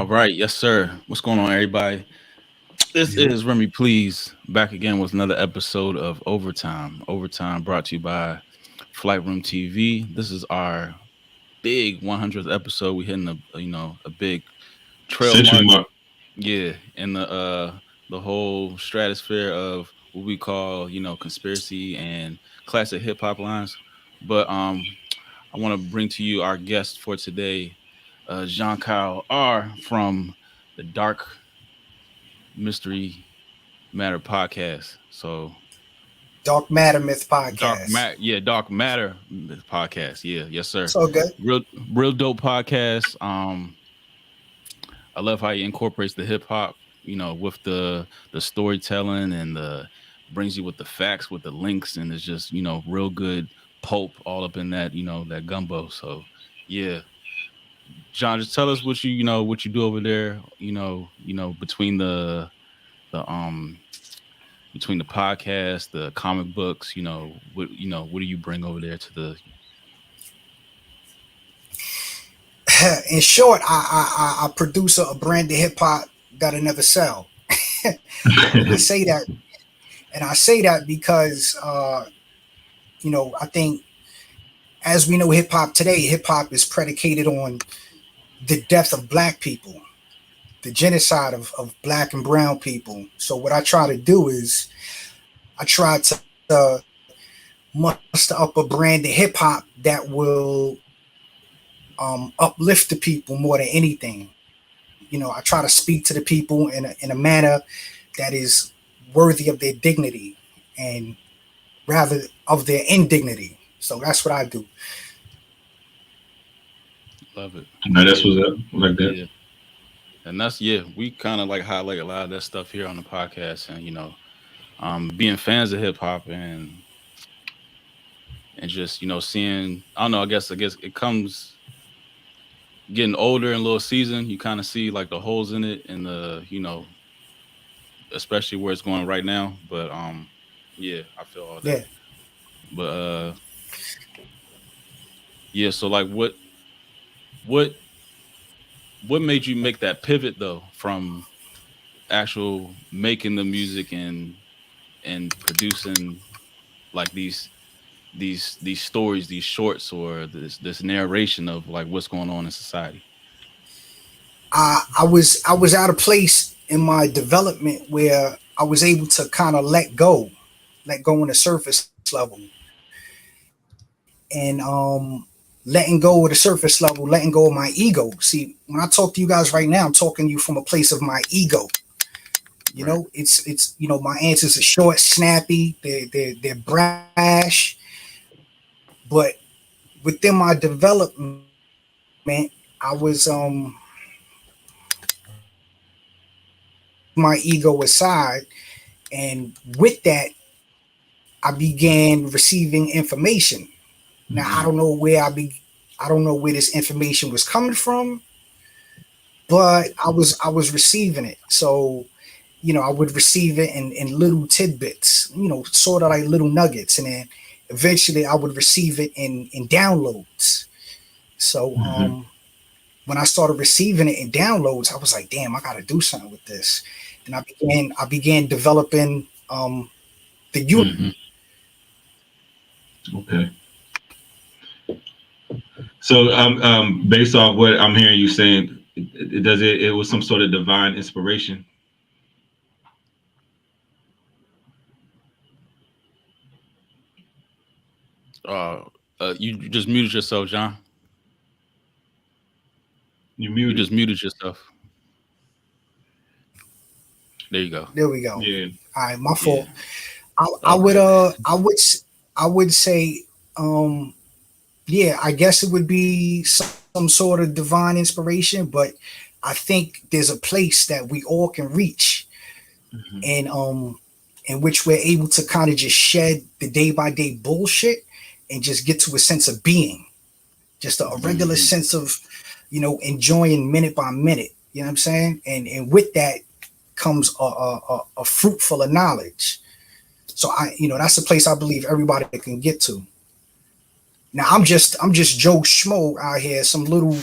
All right, yes, sir. What's going on, everybody? This You. is Remy Please back again with another episode of Overtime. Overtime brought to you by Flight Room TV. This is our big 100th episode. We hitting a big trail Century mark. Mark. Yeah, in the whole stratosphere of what we call conspiracy and classic hip hop lines. But I want to bring to you our guest for today, Jean Kyle R from the Dark Mystery Matter podcast. So Dark Matter Myth Podcast. Dark Matter podcast. Yeah, yes, sir. It's all good. Real, real dope podcast. I love how he incorporates the hip hop, with the storytelling and the brings you with the facts, with the links, and it's just real good pulp all up in that that gumbo. So yeah, John, just tell us what what you do over there. Between the between the podcast, the comic books, what do you bring over there to the? In short, I produce a brand of hip hop that'll never sell. I say that, and I say that because I think as we know hip hop today, hip hop is predicated on the death of black people, the genocide of black and brown people. So what I try to do is I try to muster up a brand of hip hop that will uplift the people more than anything. I try to speak to the people in a manner that is worthy of their dignity and rather of their indignity. So that's what I do. Love it. No, that's what's up. Like that. Yeah. And we kind of like highlight a lot of that stuff here on the podcast, and being fans of hip hop and just seeing, I don't know, I guess it comes getting older and a little seasoned, you kind of see like the holes in it and the especially where it's going right now. But yeah, I feel all that. Yeah. But yeah, so like what made you make that pivot though from actual making the music and producing like these stories, these shorts, or this narration of like what's going on in society? I was at a place in my development where I was able to kind of let go on the surface level, and letting go of the surface level, letting go of my ego. See, when I talk to you guys right now, I'm talking to you from a place of my ego. It's my answers are short, snappy, they're brash, but within my development, I was my ego aside, and with that, I began receiving information. Now I don't know I don't know where this information was coming from, but I was receiving it. So I would receive it in little tidbits, sort of like little nuggets, and then eventually I would receive it in downloads. So when I started receiving it in downloads, I was like, damn, I got to do something with this. And I began developing the unit. Okay. So, based off what I'm hearing you saying, it was some sort of divine inspiration? You just muted yourself, John. You You muted. just muted yourself. There you go. There we go. Yeah. All right, my Yeah. fault. I would I would say yeah, I guess it would be some sort of divine inspiration, but I think there's a place that we all can reach, Mhm. and in which we're able to kind of just shed the day by day bullshit and just get to a sense of being, just a regular Mhm. sense of enjoying minute by minute. You know what I'm saying? And with that comes a fruitful of knowledge. So that's a place I believe everybody can get to. Now I'm just Joe Schmo out here, some little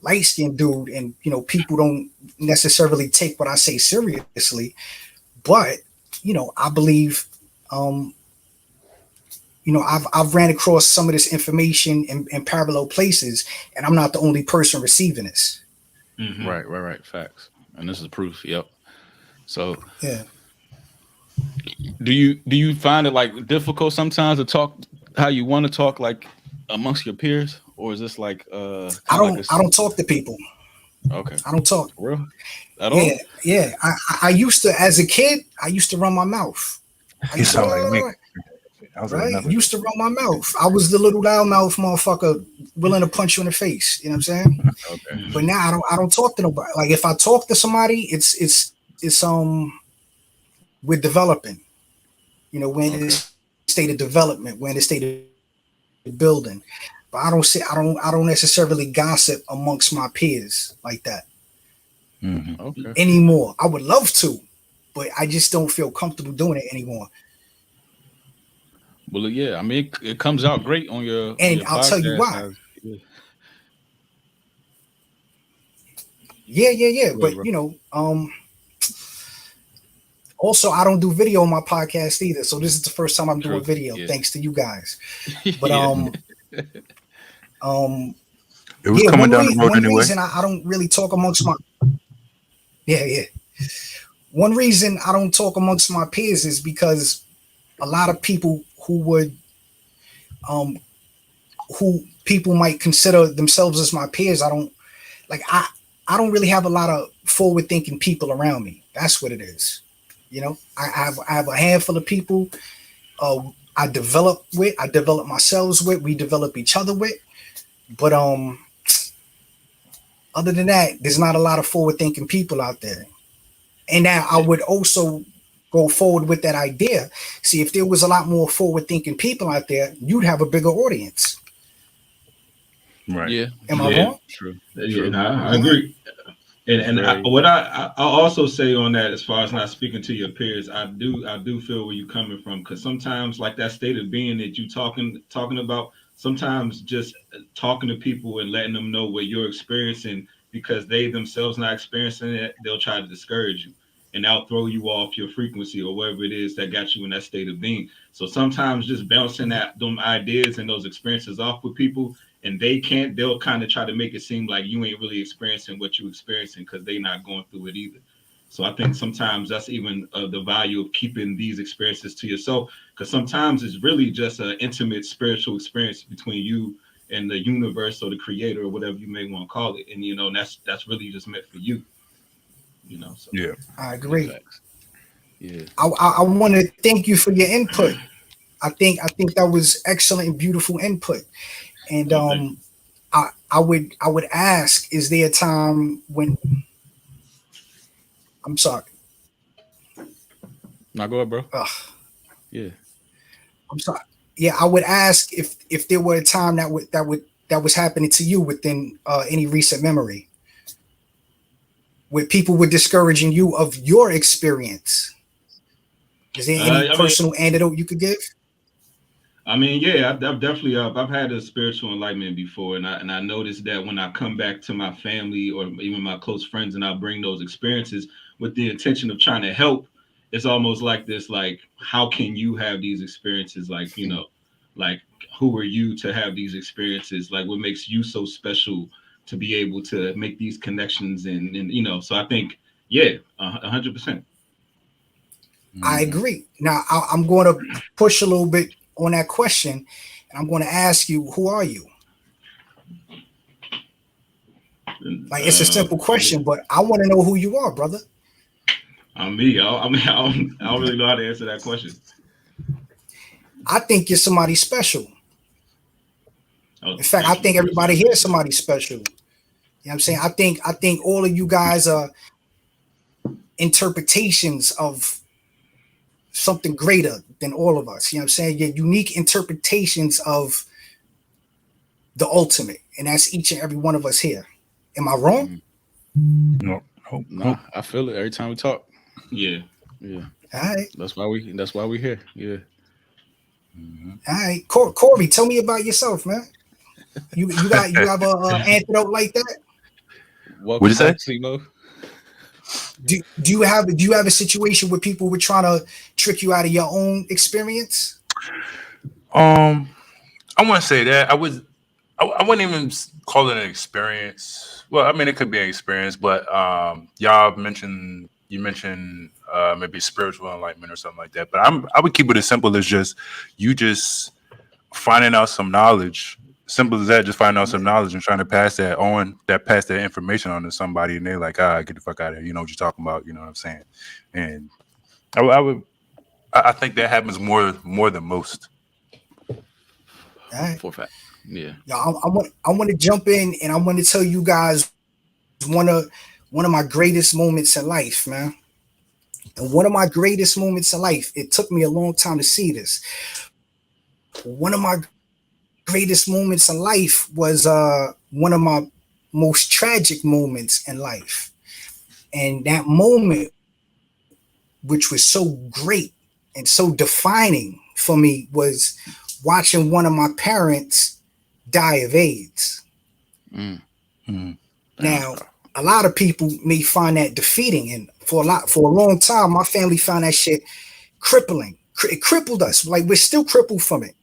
light-skinned dude, and people don't necessarily take what I say seriously. But I believe, I've ran across some of this information in parallel places, and I'm not the only person receiving this. Mhm. Right. Facts. And this is proof. Yep. So Yeah. do you find it like difficult sometimes to talk how you want to talk, like amongst your peers, or is this like I don't talk to people. Okay. I don't talk. For real? At all? Yeah. I used to, as a kid, I used to run my mouth. I used to, right? Used to run my mouth. I was the little loudmouth motherfucker willing to punch you in the face. You know what I'm saying? Okay. But now I don't talk to nobody. Like if I talk to somebody, it's we're developing. We're in a state of development. We're in a state of building. But I don't necessarily gossip amongst my peers like that Okay. anymore. I would love to, but I just don't feel comfortable doing it anymore. Well, yeah. I mean, it comes out great on your. And on your I'll tell you podcast. why. Yeah. Go But ahead, also I don't do video on my podcast either. So this is the first time I'm doing video, Yeah. thanks to you guys. But Yeah. It was coming down the road one anyway. reason I don't really talk amongst my one reason I don't talk amongst my peers is because a lot of people who people might consider themselves as my peers, I don't really have a lot of forward thinking people around me. That's what it is. I have a handful of people I develop myself with, we develop each other with. But other than that, there's not a lot of forward thinking people out there. And now I would also go forward with that idea. See, if there was a lot more forward thinking people out there, you'd have a bigger audience. Right. Yeah. Am I Yeah. wrong? True. Yeah, no, I agree. And what I also say on that, as far as not speaking to your peers, I do feel where you're coming from, because sometimes, like that state of being that you talking about, sometimes just talking to people and letting them know what you're experiencing, because they themselves not experiencing it, they'll try to discourage you, and they'll throw you off your frequency or whatever it is that got you in that state of being. So sometimes just bouncing them ideas and those experiences off with people, and they'll kind of try to make it seem like you ain't really experiencing what you're experiencing because they're not going through it either. So I think sometimes that's even the value of keeping these experiences to yourself, because sometimes it's really just an intimate spiritual experience between you and the universe or the creator or whatever you may want to call it. And that's really just meant for you. So. Yeah. I agree. Yeah. I want to thank you for your input. I think that was excellent and beautiful input. And I would ask, is there a time when I'm sorry. Now go ahead, bro. Yeah. I'm sorry. Yeah, I would ask if there were a time that was happening to you within any recent memory, where people were discouraging you of your experience. Is there any personal antidote you could give? I mean, yeah, I've definitely I've had a spiritual enlightenment before, and I noticed that when I come back to my family or even my close friends, and I bring those experiences with the intention of trying to help, it's almost like this, like, how can you have these experiences? Like, like, who are you to have these experiences? Like, what makes you so special to be able to make these connections? And so I think, yeah, 100%. I agree. Now I'm going to push a little bit on that question, and I'm going to ask you, who are you? Like, it's a simple question, but I want to know who you are, brother. I'm me. I don't really know how to answer that question. I think you're somebody special. In fact, I think everybody here is somebody special. You know what I'm saying? I think all of you guys are interpretations of something greater than all of us. You know what I'm saying? Your unique interpretations of the ultimate, and that's each and every one of us here. Am I wrong? No. I feel it every time we talk. Yeah. All right. That's why we're here. Yeah. All right, Corey, tell me about yourself, man. You have a antidote like that? Welcome you say? back, Simo. Do you have a situation where people were trying to trick you out of your own experience? I wouldn't say that. I wouldn't even call it an experience. Well, I mean, it could be an experience, but you mentioned maybe spiritual enlightenment or something like that. But I would keep it as simple as just finding out some knowledge. Simple as that, just finding out some knowledge and trying to pass that information on to somebody, and they're like, get the fuck out of here. You know what you're talking about. You know what I'm saying? And I think that happens more than most. All right. For fact. Yeah. Yeah, I want to jump in and I want to tell you guys one of my greatest moments in life, man. And one of my greatest moments in life, it took me a long time to see this. One of my greatest moments in life was one of my most tragic moments in life. And that moment, which was so great and so defining for me, was watching one of my parents die of AIDS. Now, a lot of people may find that defeating, and for a long time, my family found that shit crippling. It crippled us. Like, we're still crippled from it.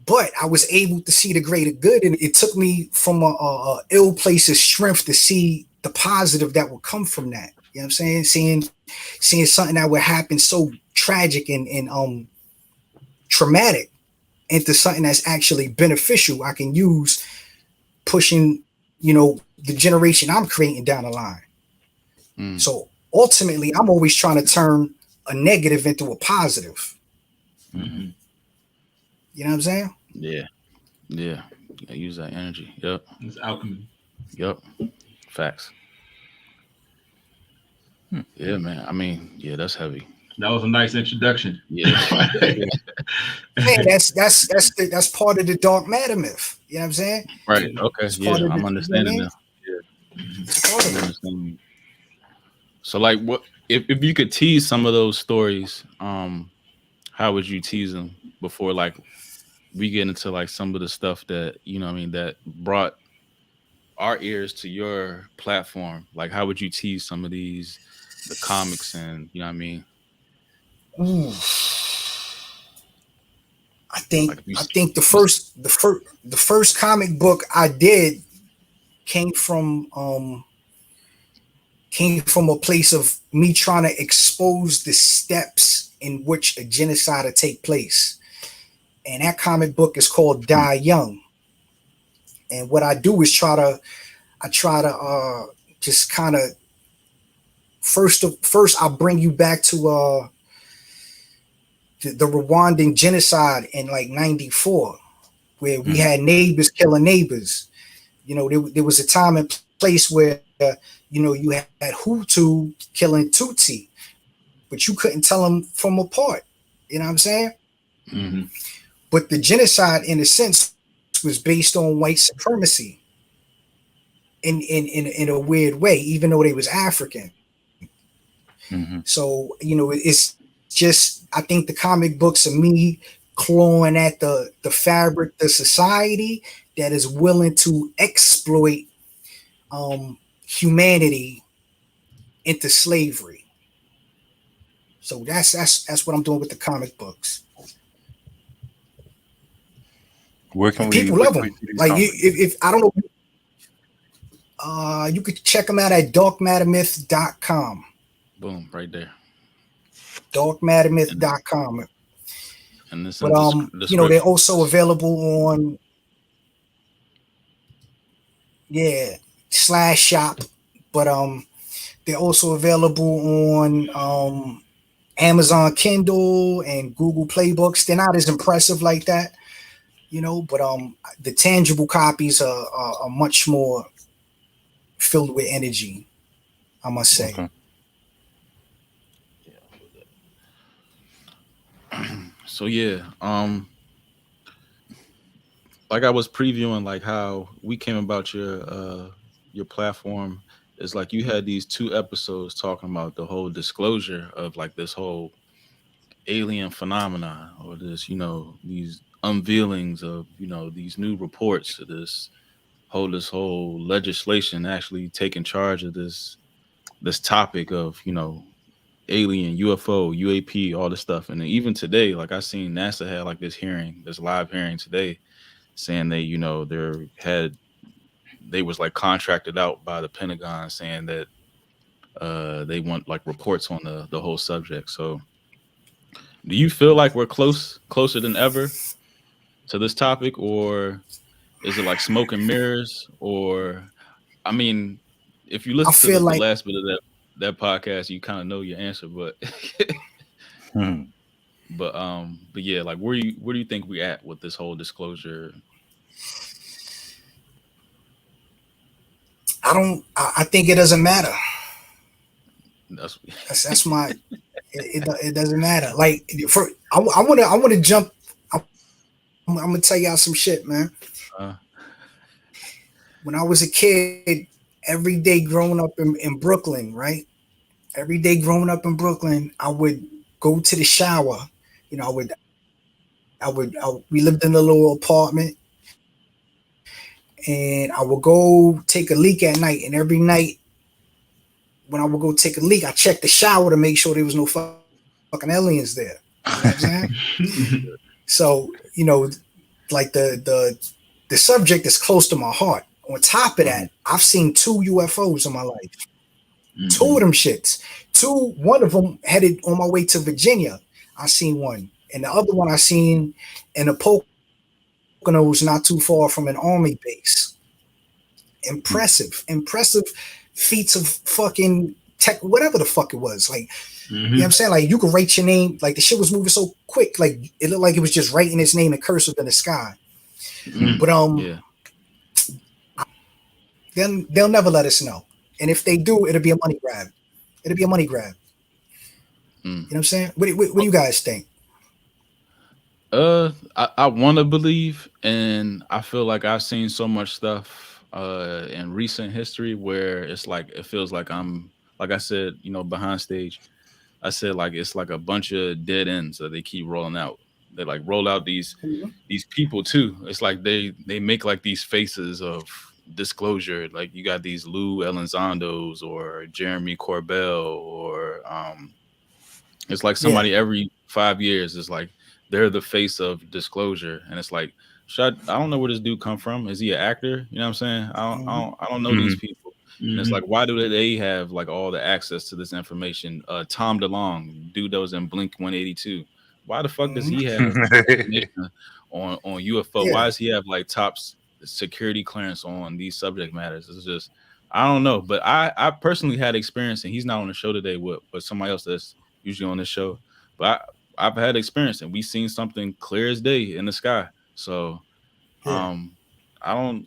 But I was able to see the greater good, and it took me from a ill place of strength to see the positive that would come from that. You know what I'm saying? Seeing something that would happen so tragic and traumatic into something that's actually beneficial I can use pushing, the generation I'm creating down the line. So ultimately, I'm always trying to turn a negative into a positive. Mm-hmm. You know what I'm saying? Yeah. I use that energy. Yep. It's alchemy. Yep. Facts. Yeah, man. I mean, yeah, that's heavy. That was a nice introduction. Yeah. Man, that's part of the dark matter myth. You know what I'm saying? Right. Okay. Yeah, I'm understanding now. I'm understanding. So, like, what if you could tease some of those stories? How would you tease them before, like, we get into like some of the stuff that that brought our ears to your platform? Like, how would you tease some of the comics and Ooh. I think like the first comic book I did came from a place of me trying to expose the steps in which a genocide would take place. And that comic book is called Die Young. And what I do is try to just kind of first I'll bring you back to the Rwandan genocide in like 94, where we had neighbors killing neighbors. There was a time and place where you had Hutu killing Tutsi, but you couldn't tell them from apart. You know what I'm saying? Mm-hmm. But the genocide, in a sense, was based on white supremacy in a weird way, even though they was African. Mm-hmm. So, it's just, I think the comic books are me clawing at the fabric, the society that is willing to exploit humanity into slavery. So that's what I'm doing with the comic books. Where can people love them? Like, if I don't know, you could check them out at darkmattermyth.com. Boom, right there. Darkmattermyth.com. And this, but they're also available on /shop. But they're also available on Amazon Kindle and Google Play Books. They're not as impressive like that, but the tangible copies are much more filled with energy, I must say. Okay. So yeah, like I was previewing, like how we came about your platform. Is like you had these 2 episodes talking about the whole disclosure of like this whole alien phenomena, or this, these unveilings of, these new reports of this hold this whole legislation actually taking charge of this topic of, you know, alien, UFO, UAP, all this stuff. And then even today, like I seen NASA had like this live hearing today, saying they, you know, they was like contracted out by the Pentagon, saying that they want like reports on the whole subject. So do you feel like we're closer than ever to this topic, or is it like smoke and mirrors? Or, I mean, if you listen to feel the like last bit of that podcast, you kind of know your answer, but but yeah, like where do you think we at with this whole disclosure? I think it doesn't matter. That's my it doesn't matter. Like I want to jump. I'm gonna tell y'all some shit, man. When I was a kid, every day growing up in Brooklyn, right? Every day growing up in Brooklyn, I would go to the shower. You know, we lived in a little apartment, and I would go take a leak at night. And every night when I would go take a leak, I checked the shower to make sure there was no fucking aliens there. You know what I'm saying? So, you know, like the subject is close to my heart. On top of that, I've seen 2 UFOs in my life. 2 of them shits. One of them headed on my way to Virginia. I seen one. And the other one I seen in the Poconos, not too far from an army base. Impressive feats of fucking tech, whatever the fuck it was. Like, you know what I'm saying? Like, you could write your name. Like, the shit was moving so quick. Like, it looked like it was just writing his name in cursive in the sky. But they'll never let us know. And if they do, it'll be a money grab. You know what I'm saying? What do you guys think? I want to believe, and I feel like I've seen so much stuff in recent history where it's like it feels like I'm, like I said, you know, behind stage. I said like it's like a bunch of dead ends that they keep rolling out. They like roll out these people too. It's like they make like these faces of disclosure. Like you got these Lou Elizondos or Jeremy Corbell, or it's like somebody every 5 years is like they're the face of disclosure, and it's like, I don't know where this dude come from. Is he an actor? You know what I'm saying? I don't know these people. And it's like, why do they have like all the access to this information? Tom DeLonge, dude that was in Blink 182. Why the fuck does he have information on UFO? Why does he have like top security clearance on these subject matters? It's just, I don't know. But I personally had experience, and he's not on the show today with somebody else that's usually on this show. But I've had experience, and we've seen something clear as day in the sky. So I want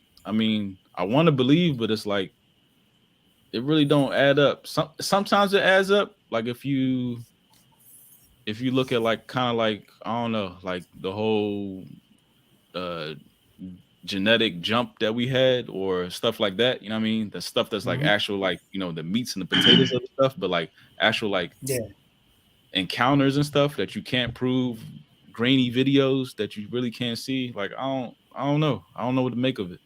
to believe, but it's like it really don't add up. Sometimes it adds up. Like if you look at like kind of like, I don't know, like the whole genetic jump that we had or stuff like that, you know what I mean? The stuff that's like actual, like, you know, the meats and the potatoes of the stuff, but like actual like encounters and stuff that you can't prove, grainy videos that you really can't see. Like I don't know what to make of it.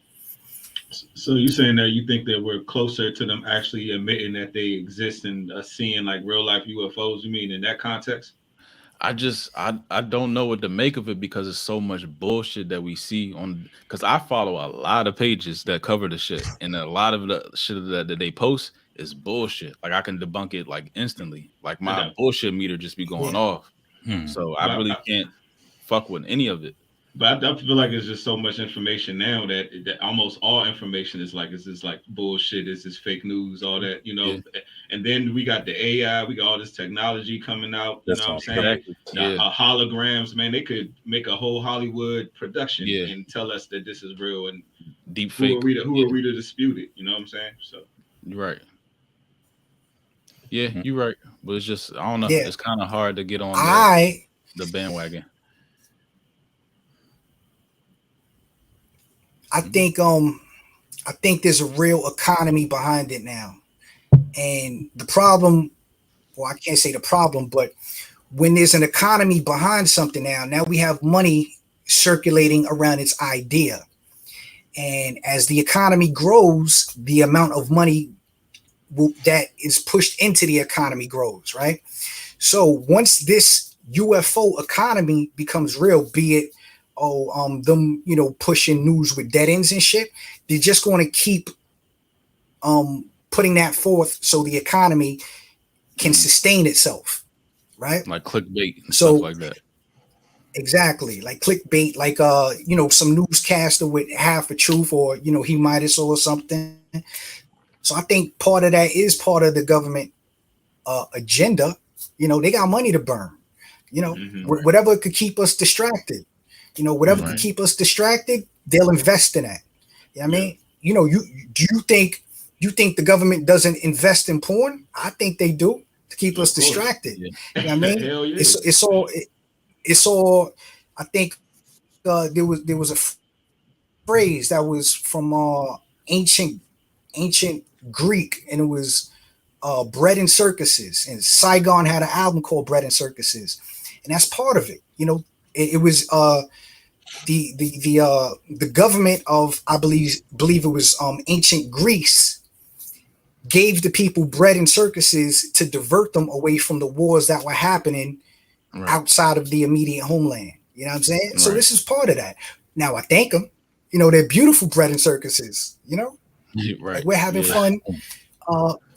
So you saying that you think that we're closer to them actually admitting that they exist and seeing like real life UFOs? You mean in that context? I don't know what to make of it, because it's so much bullshit that we see on, because I follow a lot of pages that cover the shit, and a lot of the shit that they post is bullshit. Like I can debunk it like instantly. Like my bullshit meter just be going off. So I really can't fuck with any of it. But I feel like there's just so much information now that almost all information is like, it's just like bullshit, it's just fake news, all that, you know. And then we got the AI, we got all this technology coming out, you know what I'm saying? Holograms, man, they could make a whole Hollywood production and tell us that this is real, and deep fake. Who are we to dispute it? You know what I'm saying? So right. Yeah, you're right. But it's just, I don't know. It's kind of hard to get on the bandwagon. I think there's a real economy behind it now. And the problem, well, I can't say the problem, but when there's an economy behind something now we have money circulating around its idea. And as the economy grows, the amount of money that is pushed into the economy grows, right? So once this UFO economy becomes real, be it them pushing news with dead ends and shit, they're just going to keep putting that forth so the economy can sustain itself, right? Like clickbait and So stuff like that. exactly, like clickbait, like some newscaster with half a truth, or he might have or something. So I think part of that is part of the government agenda. They got money to burn. Whatever could keep us distracted. Whatever could keep us distracted, they'll invest in that. You know what I mean? Do you think the government doesn't invest in porn? I think they do to keep us distracted. Yeah. You know what I mean? Hell yeah. It's all. I think there was a phrase that was from ancient Greek, and it was Bread and Circuses, and Saigon had an album called Bread and Circuses, and that's part of it. It was the government of, I believe it was ancient Greece, gave the people bread and circuses to divert them away from the wars that were happening outside of the immediate homeland. You know what I'm saying? So this is part of that. Now I thank them. They're beautiful bread and circuses. Like we're having fun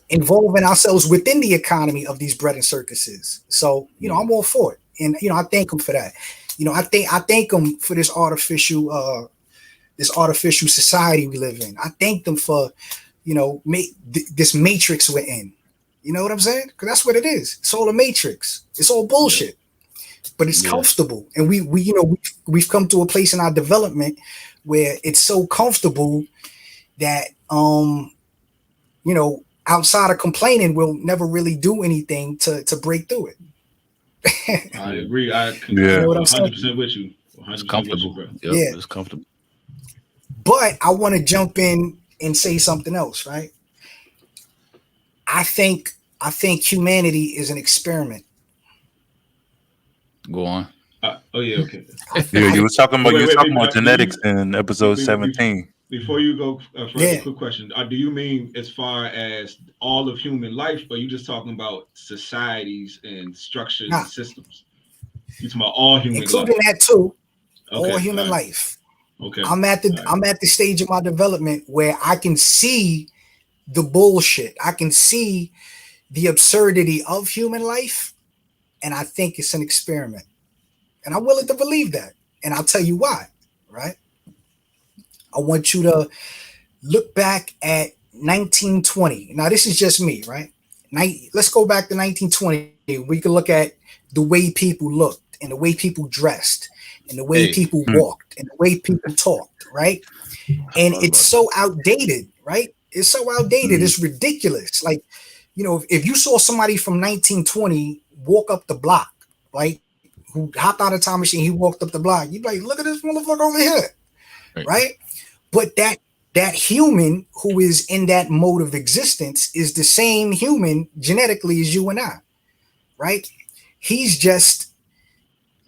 involving ourselves within the economy of these bread and circuses. So I'm all for it, and I thank them for that. I thank them for this artificial society we live in. I thank them for this matrix we're in. You know what I'm saying? Because that's what it is. It's all a matrix. It's all bullshit, but it's comfortable. And we've come to a place in our development where it's so comfortable that outside of complaining, we'll never really do anything to break through it. I agree. I can 100% with you. 100% It's comfortable. with you, Yep, Yeah. it's comfortable. But I want to jump in and say something else, right? I think humanity is an experiment. Go on. Okay. Yeah, you were talking about Wait, genetics in episode 17. Before you go further, Yeah. quick question. Do you mean as far as all of human life, or are you just talking about societies and structures and systems? You talking about all human Including life? that too. Okay, all human all right. life. Okay. I'm at the stage of my development where I can see the bullshit. I can see the absurdity of human life, and I think it's an experiment. And I'm willing to believe that. And I'll tell you why, right? I want you to look back at 1920. Now, this is just me, right? Let's go back to 1920. We can look at the way people looked and the way people dressed and the way people walked and the way people talked, right? And it's so outdated, right? It's so outdated. It's ridiculous. Like, if you saw somebody from 1920 walk up the block, right? Who hopped out of a time machine, he walked up the block, you'd be like, look at this motherfucker over here, right? But that human who is in that mode of existence is the same human genetically as you and I, right? He's just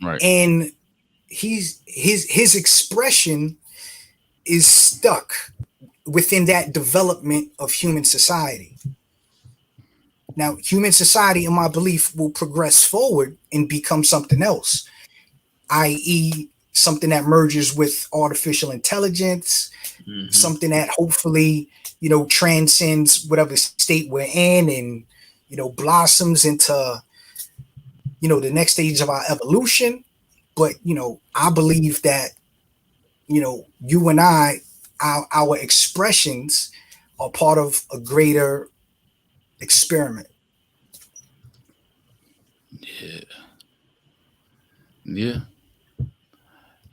and his expression is stuck within that development of human society. Now, human society, in my belief, will progress forward and become something else, i.e., something that merges with artificial intelligence, something that hopefully, transcends whatever state we're in and, blossoms into, the next stage of our evolution. But, I believe that, you and I, our expressions are part of a greater experiment. Yeah.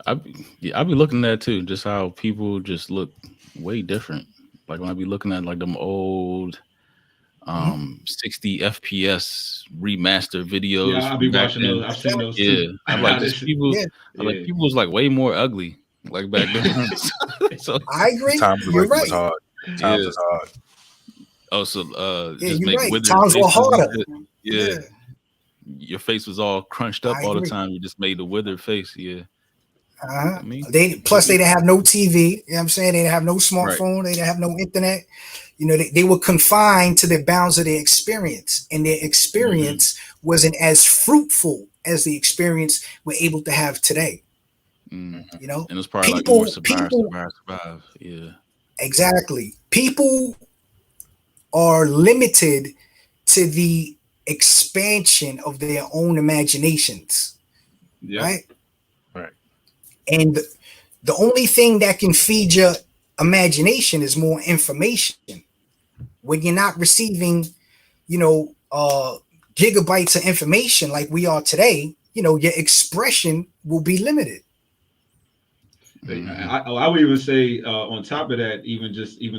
I'd be looking at too, just how people just look way different. Like when I be looking at like them old 60 FPS remastered videos. Yeah, I'll be watching those. I've seen those too. I'm like, people was like way more ugly like back then. So I agree. You're right. Times was hard. Oh, so just you're make right. Times were harder. Yeah. Your face was all crunched up all the time. You just made the withered face. Yeah. I mean, They didn't have no TV. You know what I'm saying? They didn't have no right. smartphone. They didn't have no internet. You know, they were confined to the bounds of their experience, and their experience wasn't as fruitful as the experience we're able to have today. Mm. You know, And it's probably like more survive. Yeah. Exactly. People are limited to the expansion of their own imaginations. Yeah. Right. Right. And the only thing that can feed your imagination is more information. When you're not receiving, you know, gigabytes of information like we are today, you know, your expression will be limited. I would even say on top of that, even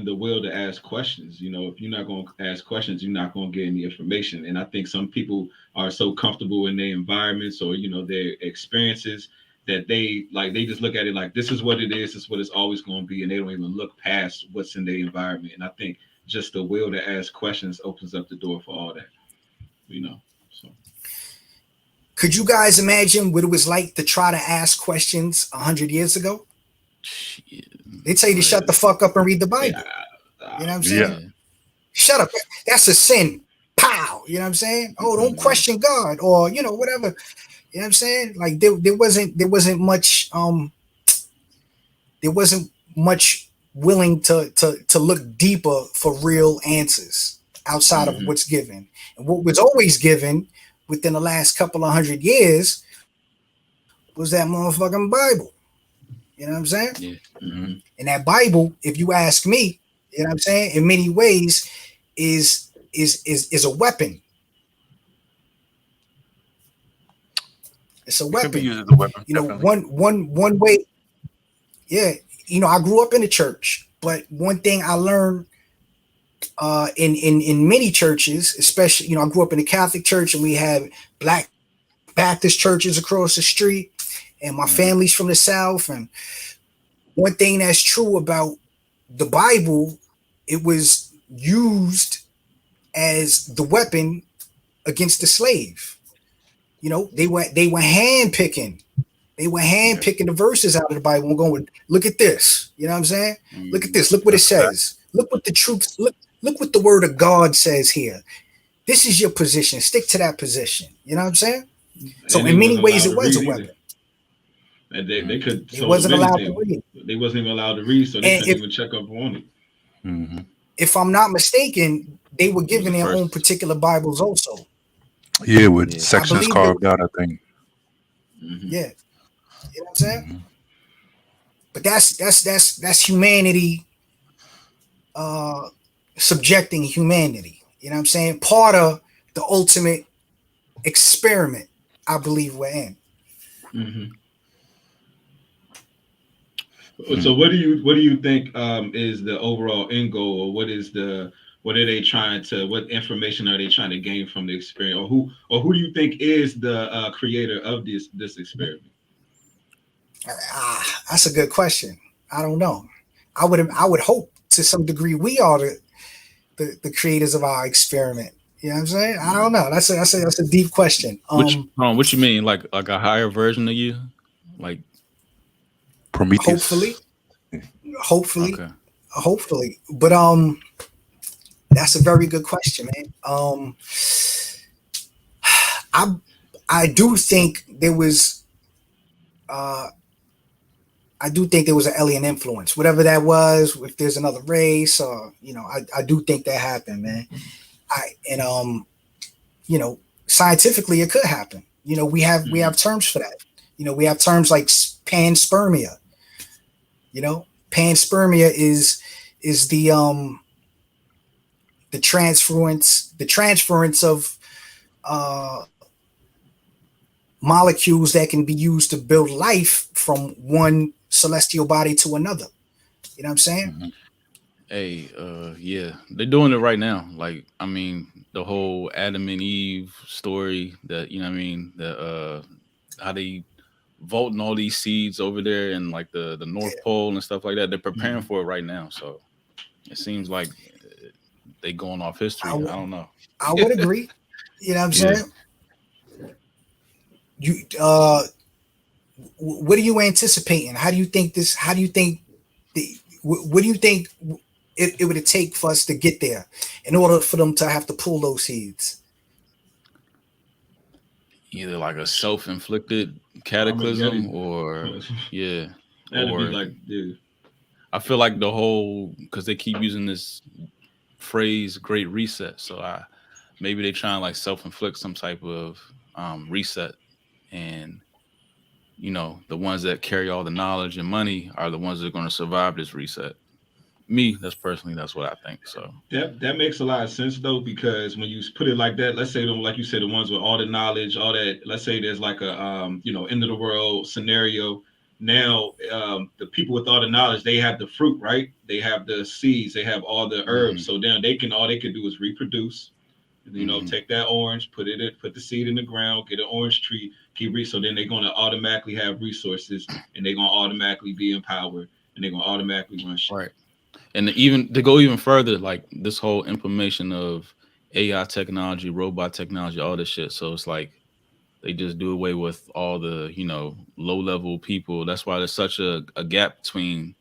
the will to ask questions. You know, if you're not going to ask questions, you're not going to get any information. And I think some people are so comfortable in their environments or their experiences that they just look at it like this is what it is, this is what it's always going to be, and they don't even look past what's in their environment. And I think just the will to ask questions opens up the door for all that. So. Could you guys imagine what it was like to try to ask questions 100 years ago? They tell you to shut the fuck up and read the Bible. You know what I'm saying? Yeah. Shut up. That's a sin. Pow. You know what I'm saying? Oh, don't question God or, whatever. You know what I'm saying? Like there wasn't much willing to look deeper for real answers outside of what's given. And what was always given within the last couple of 100 years was that motherfucking Bible. You know what I'm saying? Yeah. Mm-hmm. And that Bible, if you ask me, you know what I'm saying, in many ways is a weapon. It's a weapon. It could be used as a weapon. You know, definitely. one way. Yeah, I grew up in the church, but one thing I learned in many churches, especially, I grew up in the Catholic church, and we have Black Baptist churches across the street, and my family's from the South. And one thing that's true about the Bible, it was used as the weapon against the slave. You know, they were hand picking. They were hand picking the verses out of the Bible and going, look at this. You know what I'm saying? Look at this. Look what it says. Look what the truth. Look what the word of God says here. This is your position. Stick to that position. You know what I'm saying? So in many ways, it was a weapon. And they could. They wasn't allowed to read. They wasn't even allowed to read, so they couldn't even check up on it. Mm-hmm. If I'm not mistaken, they were given their own particular Bibles also. Yeah, with sections carved out, I think. Mm-hmm. Yeah. You know what I'm saying? Mm-hmm. But that's humanity subjecting humanity. You know what I'm saying? Part of the ultimate experiment I believe we're in. Mm-hmm. So what do you think is the overall end goal, or what information are they trying to gain from the experience, or who do you think is the creator of this experiment? That's a good question. I don't know. I would hope to some degree we are the creators of our experiment. You know what I'm saying? I don't know. That's a deep question. What you mean? Like a higher version of you? Like Prometheus? Hopefully. Okay. Hopefully. But that's a very good question, man. I do think there was an alien influence, whatever that was. If there's another race, or I do think that happened, man. Scientifically, it could happen. We have terms for that. We have terms like panspermia. Panspermia is the transference of molecules that can be used to build life from one celestial body to another. You know what I'm saying? Mm-hmm. Hey, yeah, they're doing it right now. Like, I mean, the whole Adam and Eve story, that, the how they voting all these seeds over there in like the North Pole and stuff like that. They're preparing for it right now. So it seems like they going off history. I don't know. I would agree. You know what I'm saying? what are you anticipating? How do you think this? How do you think what do you think it would take for us to get there in order for them to have to pull those seeds? Either like a self-inflicted cataclysm, or yeah, That'd or be like, dude. I feel like the whole, because they keep using this phrase "Great Reset," so maybe they try and like self-inflict some type of reset, and you know, the ones that carry all the knowledge and money are the ones that are going to survive this reset. That's what I think. So That makes a lot of sense though, because when you put it like that, let's say them, like you said, the ones with all the knowledge, all that. Let's say there's like a end of the world scenario. Now the people with all the knowledge, they have the fruit, right? They have the seeds, they have all the herbs. So then all they can do is reproduce. You know, take that orange, put the seed in the ground, get an orange tree, so then they're gonna automatically have resources, and they're gonna automatically be empowered, and they're gonna automatically run shit. Right. And even to go even further, like this whole implementation of AI technology, robot technology, all this shit. So it's like they just do away with all the, you know, low level people. That's why there's such a gap between,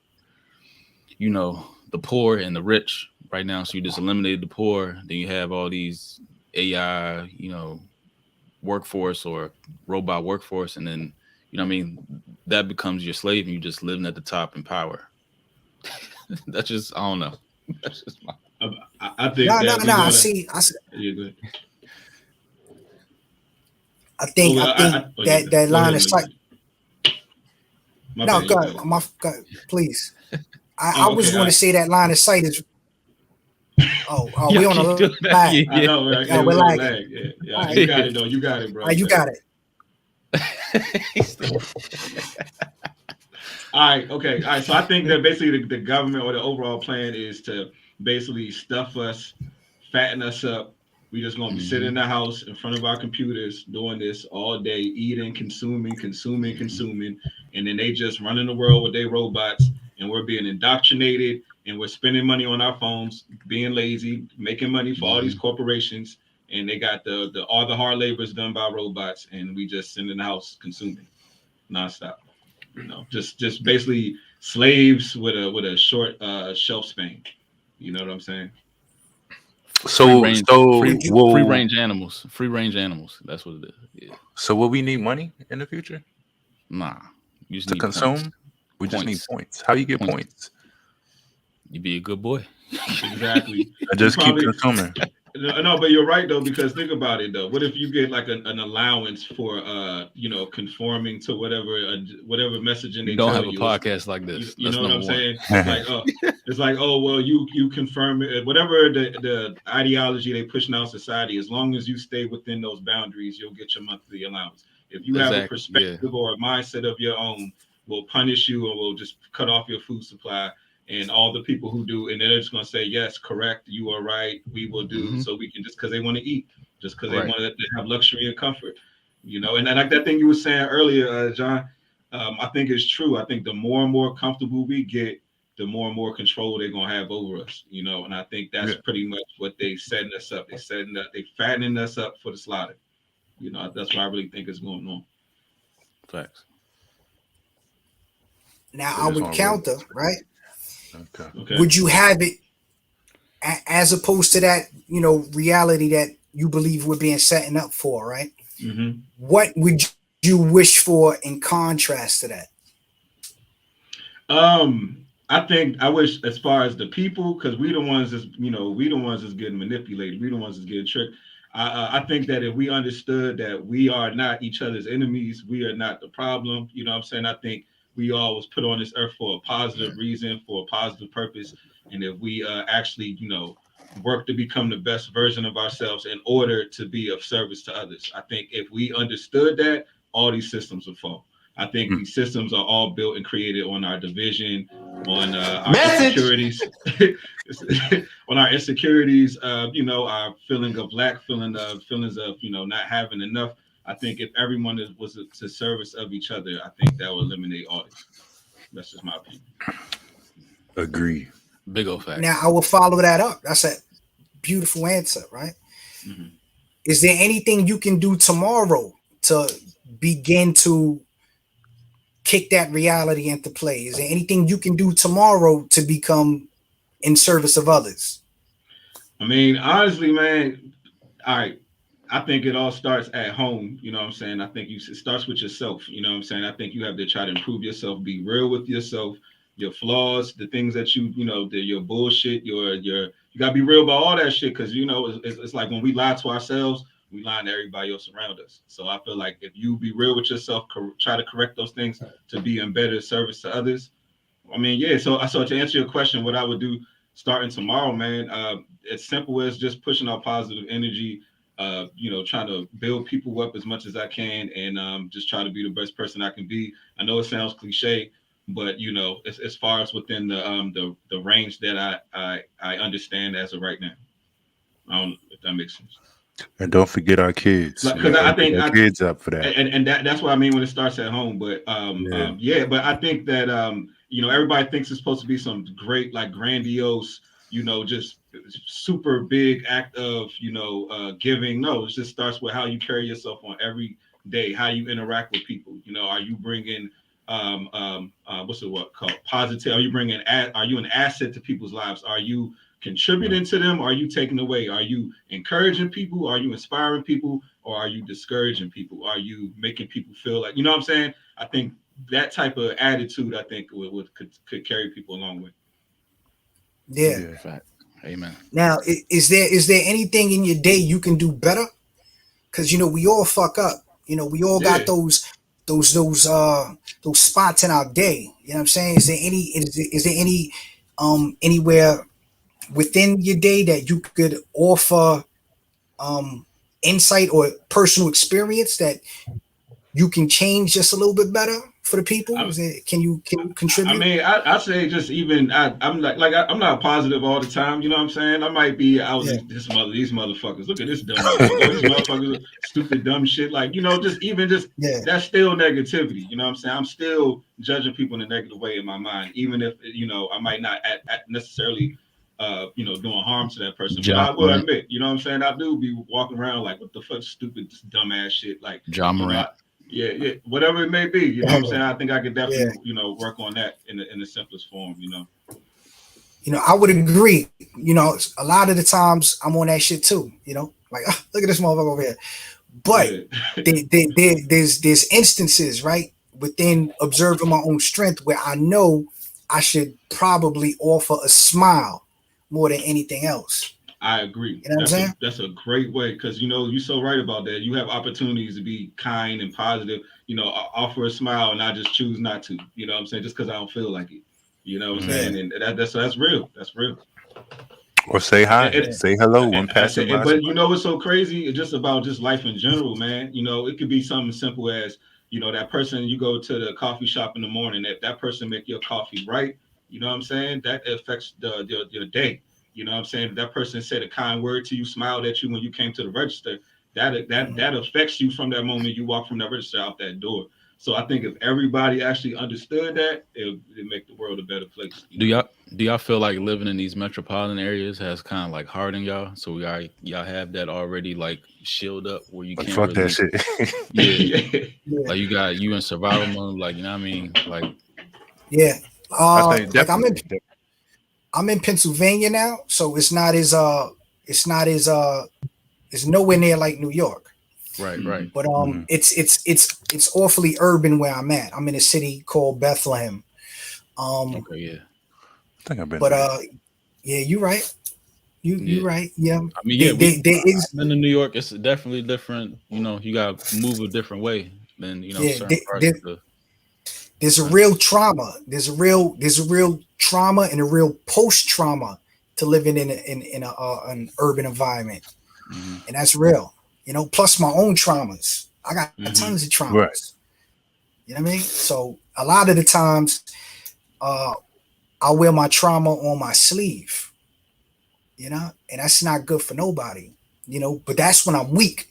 you know, the poor and the rich right now. So you just eliminated the poor, then you have all these AI, you know, workforce or robot workforce, and then, you know what I mean, that becomes your slave, and you just living at the top in power. That's just, I don't know. That's just my. I think. No. I see. Yeah, good. I think that line of sight. No, go ahead, please. I was going to say that line of sight is. Oh, we on a lag. I know, right? Yeah, we're lagging. Yeah. Right. You got it, though. You got it, bro. You got it. All right. Okay. All right. So I think that basically the government or the overall plan is to basically stuff us, fatten us up. We just gonna be sitting in the house in front of our computers doing this all day, eating, consuming, and then they just running the world with their robots, and we're being indoctrinated, and we're spending money on our phones, being lazy, making money for all these corporations, and they got all the hard labor is done by robots, and we just sit in the house consuming nonstop. You know, just basically slaves with a short shelf span. You know what I'm saying? Free range animals. Free range animals. That's what it is. Yeah. So will we need money in the future? Nah. You just to need consume? Points. We just need points. How you get points? You be a good boy. Exactly. I just keep consuming. No, but you're right though, because think about it though. What if you get like an allowance for conforming to whatever messaging they don't tell have a you. podcast like this. You know what I'm saying? It's like, oh well, you confirm it, whatever the ideology they push now in society. As long as you stay within those boundaries, you'll get your monthly allowance. If you have a perspective or a mindset of your own, we'll punish you and we'll just cut off your food supply. And all the people who do, and they're just going to say, yes, correct, you are right, we will do, so we can, just because they want to eat, just because they want to have luxury and comfort, you know. And like that thing you were saying earlier, John, I think it's true. I think the more and more comfortable we get, the more and more control they're going to have over us, you know. And I think that's pretty much what they setting us up. They fattening us up for the slaughter. You know, that's what I really think is going on. Facts. Now I would counter, right? Okay. Would you have it as opposed to that, you know, reality that you believe we're being setting up for, right? Mm-hmm. What would you wish for in contrast to that? I think I wish, as far as the people, because we the ones that's getting manipulated, we the ones that's getting tricked. I think that if we understood that we are not each other's enemies, we are not the problem. You know what I'm saying? I think we all was put on this earth for a positive reason, for a positive purpose. And if we actually, you know, work to become the best version of ourselves in order to be of service to others, I think if we understood that, all these systems would fall. I think these systems are all built and created on our division, on our insecurities, on our insecurities, you know, our feeling of lack, feelings of, you know, not having enough. I think if everyone was to service of each other, I think that would eliminate all this. That's just my opinion. Agree. Big old fact. Now I will follow that up. That's a beautiful answer, right? Mm-hmm. Is there anything you can do tomorrow to begin to kick that reality into play? Is there anything you can do tomorrow to become in service of others? I mean, honestly, man, all right. I think it all starts at home. You know what I'm saying? I think it starts with yourself. You know what I'm saying? I think you have to try to improve yourself, be real with yourself, your flaws, the things that your bullshit, you gotta be real about all that shit. Cause it's like when we lie to ourselves, we lie to everybody else around us. So I feel like if you be real with yourself, try to correct those things to be in better service to others. I mean, yeah. So to answer your question, what I would do starting tomorrow, man, as simple as just pushing out positive energy, trying to build people up as much as I can, and just try to be the best person I can be. I know it sounds cliche, but as far as within the range that I understand as of right now. I don't know if that makes sense. And don't forget our kids. Because I think our kids up for that. And that's what I mean when it starts at home. But but I think that everybody thinks it's supposed to be some great, like grandiose, just super big act of giving. No, it just starts with how you carry yourself on every day, how you interact with people. Are you bringing what's the word called positive? Are you an asset to people's lives? Are you contributing to them? Are you taking away? Are you encouraging people? Are you inspiring people? Or are you discouraging people? Are you making people feel like, what I'm saying? I think that type of attitude, I think could carry people a long way. Yeah. Fact. Amen. Now, is there anything in your day you can do better? Because we all fuck up. We all got those spots in our day. You know what I'm saying? Is there any anywhere within your day that you could offer insight or personal experience that you can change just a little bit better for the people? Can you contribute? I mean, I say just even I'm I'm not positive all the time. You know what I'm saying? I might be out these motherfuckers. Look at this dumb motherfucker. These motherfuckers stupid dumb shit. Like that's still negativity. You know what I'm saying? I'm still judging people in a negative way in my mind, even if I might not necessarily doing harm to that person. But I will admit, you know what I'm saying? I do be walking around like, what the fuck, stupid, dumbass shit, like John Morant. Yeah, whatever it may be. You know what I'm saying? I think I could definitely, work on that in the simplest form. I would agree. A lot of the times I'm on that shit too. Like, look at this motherfucker over here. But there's instances, right, within observing my own strength where I know I should probably offer a smile more than anything else. I agree. You know what I'm saying? That's a great way, because you're so right about that. You have opportunities to be kind and positive, offer a smile, and I just choose not to. You know what I'm saying? Just because I don't feel like it. You know what I'm saying? And that's real. That's real. Or say hi, say hello when passing by. But what's so crazy? It's just about life in general, man. It could be something simple as that person, you go to the coffee shop in the morning, that person make your coffee right. You know what I'm saying? That affects your day. You know what I'm saying? If that person said a kind word to you, smiled at you when you came to the register, that affects you from that moment you walk from that register out that door. So I think if everybody actually understood that, it'd make the world a better place. Do y'all feel like living in these metropolitan areas has kind of like hardened y'all? So y'all have that already like shield up where you can't fuck really, that shit. Like you in survival mode, like you know what I mean? Like I'm in Pennsylvania now, so it's nowhere near like New York. Right. But it's awfully urban where I'm at. I'm in a city called Bethlehem. Okay, yeah. I think I've been. But you're right. You're right. Yeah. I mean, I've been to New York. It's definitely different. You got to move a different way than certain parts of the. There's a real trauma. There's a real trauma and a real post trauma to living in an urban environment, and that's real. Plus my own traumas. I got tons of traumas. Right. You know what I mean? So a lot of the times, I wear my trauma on my sleeve. And that's not good for nobody. But that's when I'm weak.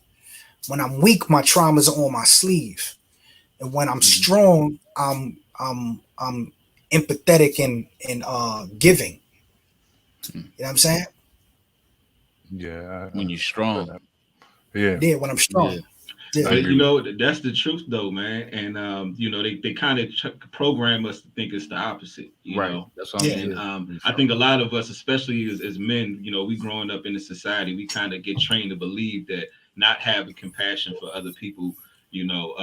When I'm weak, my traumas are on my sleeve. And when I'm strong, I'm empathetic and giving. You know what I'm saying? Yeah. When you're strong. Yeah, when I'm strong. Yeah. I agree. You know, that's the truth though, man. And you know, they kind of program us to think it's the opposite, you Right. know. That's what I Yeah. mean. And I think a lot of us, especially as men, you know, we growing up in the society, we kind of get trained to believe that not having compassion for other people, you know,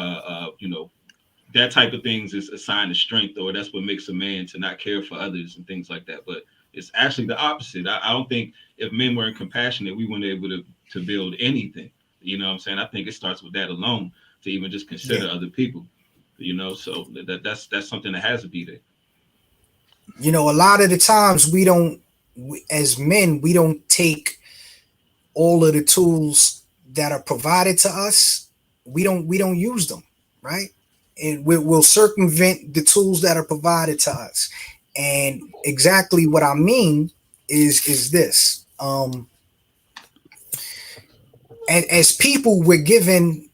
that type of things is a sign of strength, or that's what makes a man to not care for others and things like that. But it's actually the opposite. I don't think if men weren't compassionate, we wouldn't be able to build anything. You know what I'm saying? I think it starts with that alone to even just consider other people. You know, so that's something that has to be there. You know, a lot of the times as men, we don't take all of the tools that are provided to us. We don't use them, right? And we'll circumvent the tools that are provided to us. And exactly what I mean is this. And as people, we're given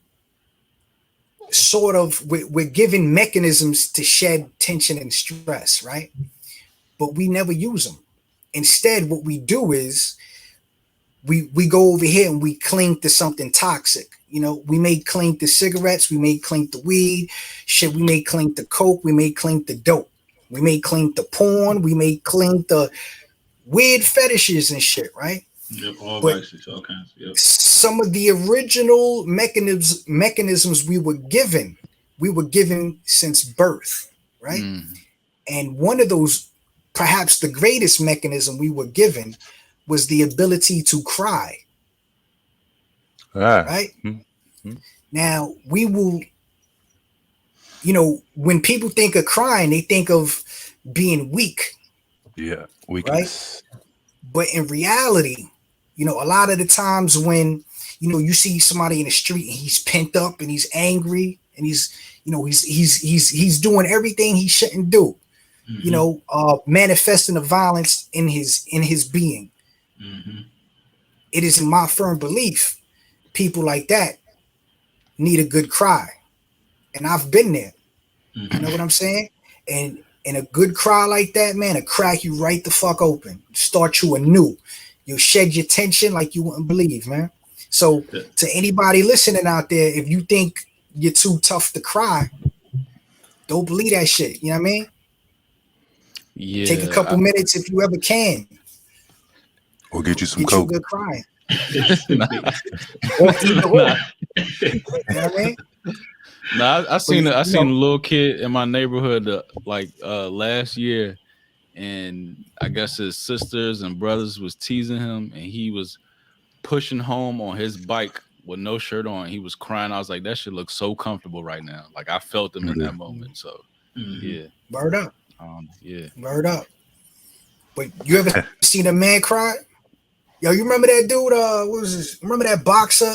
we're given mechanisms to shed tension and stress, right? But we never use them. Instead, what we do is we go over here and we cling to something toxic. You know, we may cling to cigarettes, we may cling to weed, shit, we may cling to coke, we may cling to dope, we may cling to porn, we may cling to weird fetishes and shit, right? Yep, all But vices, all kinds. Yep. some of the original mechanisms we were given since birth, right? Mm. And one of those, perhaps the greatest mechanism we were given, was the ability to cry. Right? Mm-hmm. Now, we will, you know, when people think of crying, they think of being weak. Yeah, weakness. Right? But in reality, you know, a lot of the times when, you know, you see somebody in the street and he's pent up and he's angry and he's, you know, he's doing everything he shouldn't do, you know, manifesting the violence in his being. It is in my firm belief, people like that need a good cry. And I've been there. You know what I'm saying? And a good cry like that, man, it'll crack you right the fuck open. Start you anew. You'll shed your tension like you wouldn't believe, man. So to anybody listening out there, if you think you're too tough to cry, don't believe that shit. You know what I mean? Yeah. Take a couple minutes if you ever can. Or get you some Get you a coke. good crying. Or either way. You know what I mean? No, I seen But, I you seen a know, little kid in my neighborhood last year, and I guess his sisters and brothers was teasing him, and he was pushing home on his bike with no shirt on. He was crying. I was like, that shit looks so comfortable right now. Like I felt him in that moment. So yeah, word up. yeah. Word up. But you ever seen a man cry? Yo, you remember that dude? What was this? Remember that boxer?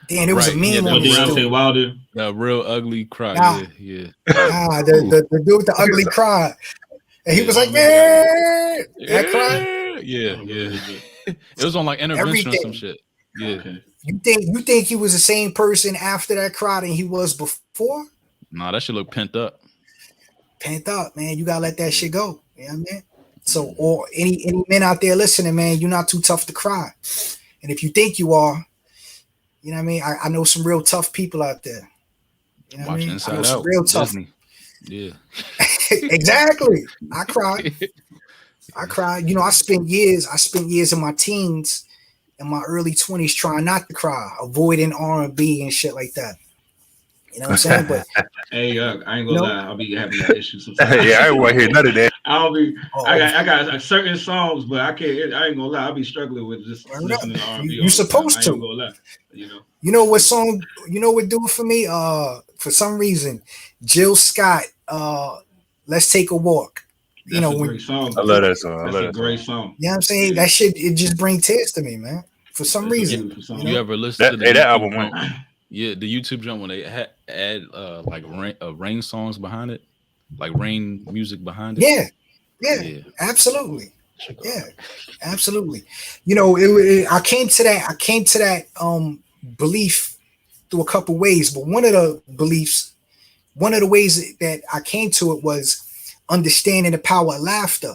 Damn, there was a meme on this Deontay dude. Wilder. The real ugly cry. Nah. Yeah. The dude with the ugly cry. And he was like, man, that cry. Yeah. It was on like intervention or some shit. Yeah. Okay. You think he was the same person after that cry than he was before? Nah, that shit look pent up. Pent up, man. You gotta let that shit go. You know what I mean? So, or any men out there listening, man, you're not too tough to cry. And if you think you are, you know what I mean? I know some real tough people out there. You know what I mean? I know some real tough. Disney. Yeah. Exactly. I cried. You know, I spent years in my teens and my early 20s trying not to cry, avoiding R&B and shit like that. You know what I'm saying? But hey, I ain't gonna lie, I'll be having that issue sometimes. Yeah, I ain't want to hear none of that. I got certain songs, but I ain't gonna lie, I'll be struggling with just listening to R&B. You're supposed to. I ain't gonna lie, you know. You know what song? You know what do it for me? For some reason, Jill Scott. Let's Take a Walk. That's a great song. I love that song. That's a great song. You know what I'm saying? That shit, it just brings tears to me, man. For some reason. You ever listen to that album? Yeah, the YouTube jump when they add like rain songs behind it, like rain music behind it. Yeah, absolutely. Yeah, absolutely. You know, I came to that belief through a couple ways, but one of the ways that I came to it was understanding the power of laughter,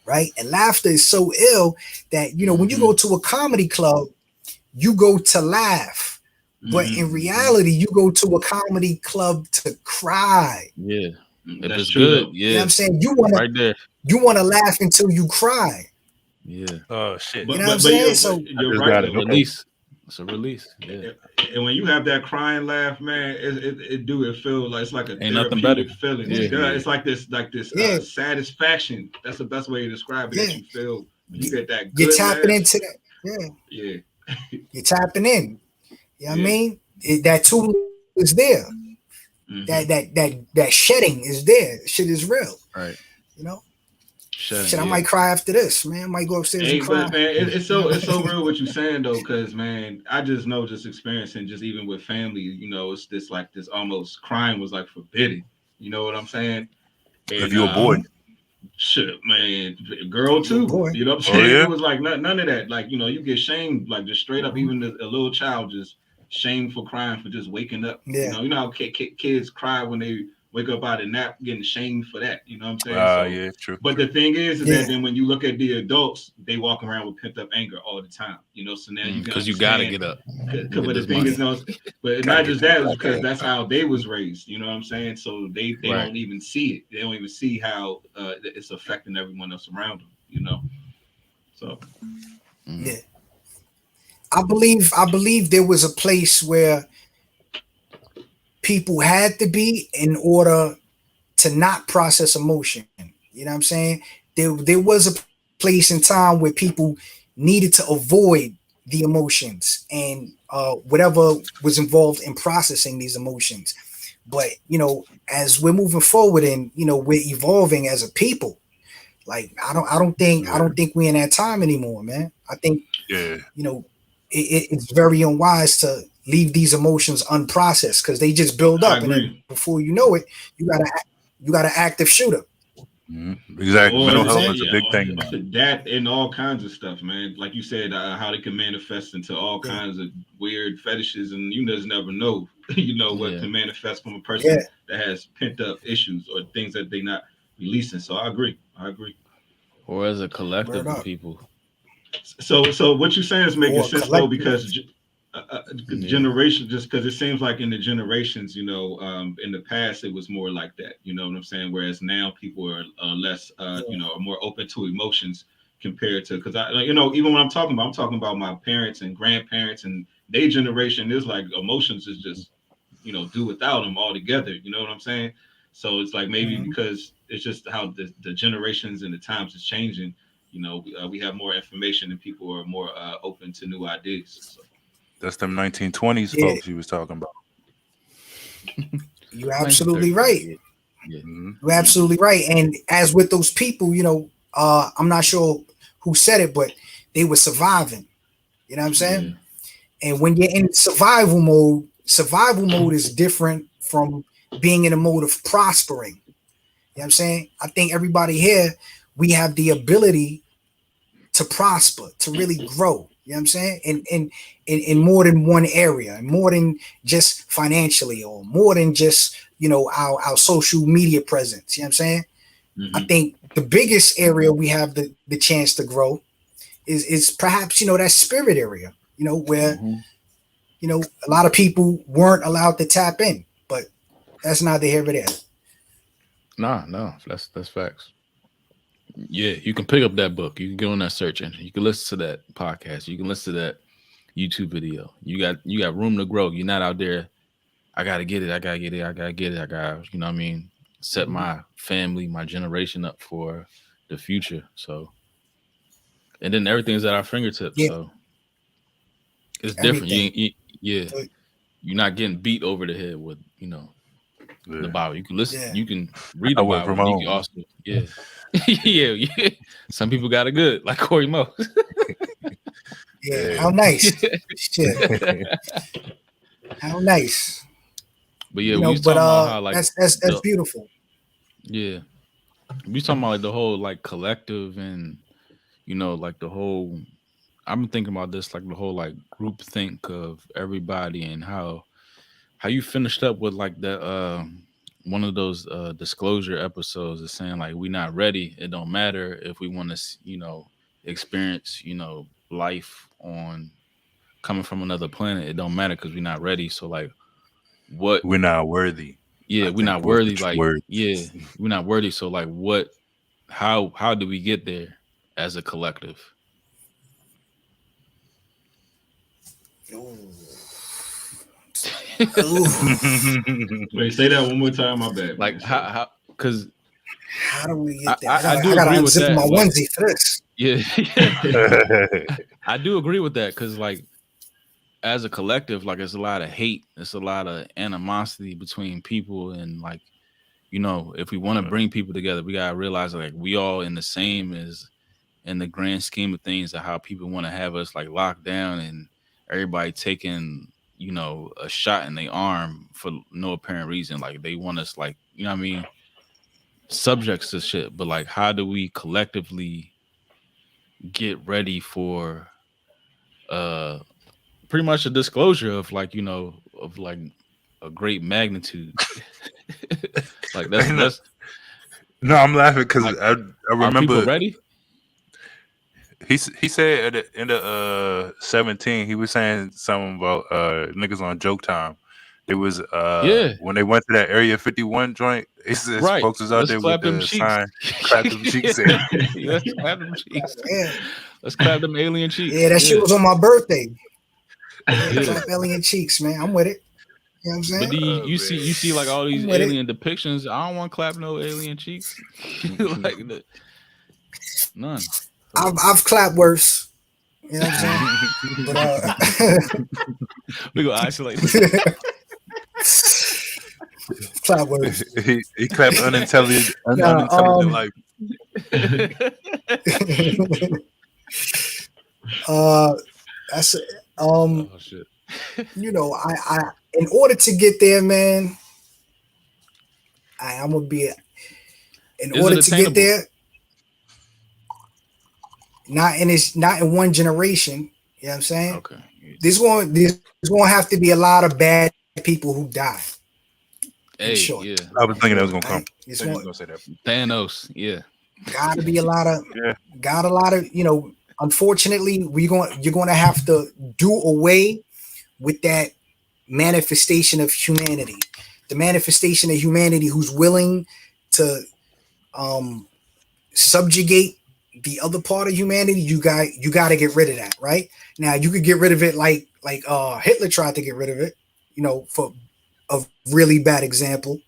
right? And laughter is so ill that, you know, when you go to a comedy club, you go to laugh. But in reality, you go to a comedy club to cry. Yeah. If That's it's true, good, though. You know what yeah. I'm saying? You wanna Right there. laugh until you cry. Yeah. Oh shit! You know what I'm saying? But So you're just right got though. it. Okay. Release. It's a release. Yeah. And when you have that crying laugh, man, it feel like it's like a Ain't nothing better. therapeutic feeling. Yeah. It does. It's like this yeah, satisfaction. That's the best way to describe it. yeah. That you feel when you get that You're good tapping laugh. into that. Yeah, Yeah, you're tapping in. You know what I Yeah. mean? That tool is there. Mhm. That shedding is there. Shit is real. Right. You know? Shedding, Shit, I yeah. might cry after this, man. I might go upstairs Hey, and cry. but man, it's so real what you're saying though, because man, I just know just experiencing just even with family, you know, it's this like this almost crying was like forbidden. You know what I'm saying? If you a boy, Shit, man, girl too. Boy. You know what I'm Oh, saying? yeah? It was like none of that. Like, you know, you get shamed, like just straight up, even a little child just shamed for crying for just waking up. Yeah. You know how kids cry when they wake up out of nap, getting shamed for that. You know what I'm saying? So, yeah, true. but the thing is Yeah. that then when you look at the adults, they walk around with pent up anger all the time. You know, so now you Because you gotta get up. But Get the this thing money. is, no, but not just that, it's because that's how they was raised. You know what I'm saying? So they Right. don't even see it. They don't even see how it's affecting everyone else around them. You know. So Yeah. I believe there was a place where people had to be in order to not process emotion. You know what I'm saying? There was a place in time where people needed to avoid the emotions and whatever was involved in processing these emotions. But you know, as we're moving forward and you know we're evolving as a people, like I don't think we're in that time anymore, man. I think Yeah, you know it's very unwise to leave these emotions unprocessed because they just build I up, and then agree. before you know it, you got an active shooter. exactly. Or Mental you know what health I'm is a big thing now. that and all kinds of stuff, man. Like you said, how they can manifest into all Yeah. kinds of weird fetishes, and you just never know. You know what Yeah. can manifest from a person Yeah. that has pent up issues or things that they not releasing. So I agree. Or as a collective Word of up. people. So what you're saying is making Or sense though, collective. because Yeah. generation, just because it seems like in the generations, you know, in the past it was more like that. You know what I'm saying? Whereas now people are less, you know, are more open to emotions compared to because you know, even when I'm talking about my parents and grandparents and their generation is like emotions is just, you know, do without them altogether. You know what I'm saying? So it's like maybe Mhm. because it's just how the generations and the times is changing. You know, we have more information and people are more open to new ideas. So. That's them 1920s Yeah. folks you was talking about. You're absolutely right. Yeah. Mhm. You're absolutely right. And as with those people, you know, I'm not sure who said it, but they were surviving. You know what I'm saying? Yeah. And when you're in survival mode is different from being in a mode of prospering. You know what I'm saying? I think everybody here, we have the ability to prosper, to really grow. You know what I'm saying? In more than one area, and more than just financially, or more than just, you know, our social media presence. You know what I'm saying? Mm-hmm. I think the biggest area we have the chance to grow is perhaps, you know, that spirit area, you know, where you know, a lot of people weren't allowed to tap in, but that's neither here nor there. Nah, no, that's facts. Yeah, you can pick up that book. You can get on that search engine. You can listen to that podcast. You can listen to that YouTube video. You got room to grow. You're not out there. I gotta get it. I gotta get it. I gotta get it. I gotta, you know what I mean? Set my family, my generation up for the future. So, and then everything's at our fingertips. Yeah. So it's different. Everything. Yeah, you're not getting beat over the head with, you know, the Yeah. Bible. You can listen. Yeah. You can read I the work Bible. from You home. can also, yeah. Some people got it good, like Corey Mo. Yeah. How nice. Shit. How nice. But yeah, You we know, was but talking about how like that's the, beautiful. yeah, we was talking about like the whole like collective and, you know, like the whole. I've been thinking about this, like the whole like group think of everybody and how you finished up with like the one of those disclosure episodes is saying like we not ready. It don't matter if we want to, you know, experience, you know, life on coming from another planet, it don't matter because we're not ready. So like, what? We're not worthy. Yeah, I we're think not was the worthy. Like, word. yeah, we're not worthy. So like, what? How do we get there as a collective? Ooh. Wait, say that one more time. My bad. Like man. how? Because How do we get there? I do I gotta agree with unzip that. my Like, onesie for this. yeah, I do agree with that because like as a collective, like it's a lot of hate, it's a lot of animosity between people, and like if we want to bring people together, we gotta realize like we all in the same as in the grand scheme of things of how people want to have us like locked down and everybody taking a shot in their arm for no apparent reason. Like they want us like what I mean, subjects to shit. But like, how do we collectively get ready for pretty much a disclosure of like of like a great magnitude? Like that's No, I'm laughing because like, I are people remember ready? he said at the end of 17 he was saying something about niggas on Joke Time. It was Yeah. when they went to that Area 51 joint. He says Right. folks was out Let's there clap with them the cheeks. sign, clap them cheeks. Yeah, let's clap them cheeks. Yeah, Let's clap them alien cheeks. yeah, that shit was on my birthday. Yeah. Clap alien cheeks, man. I'm with it. You know what I'm saying? But do you see like all these I'm with it. alien depictions? I don't want to clap no alien cheeks. Like none. I've clapped worse. You know what I'm saying? We go isolate. Clap worse. he clapped unintelligent like That's Oh shit. I in order to get there, man, I'm gonna be in Is order it to get attainable? there. Not in one generation. You know what I'm saying? Okay. There's going to have to be a lot of bad people who die. Hey, short. yeah. I was thinking that was gonna come. Right? It's I was going gonna say that. Thanos. Yeah. gotta be a lot of Yeah. unfortunately you're going to have to do away with that manifestation of humanity. The manifestation of humanity who's willing to subjugate the other part of humanity. You got to get rid of that, right? Now you could get rid of it like Hitler tried to get rid of it, for a really bad example,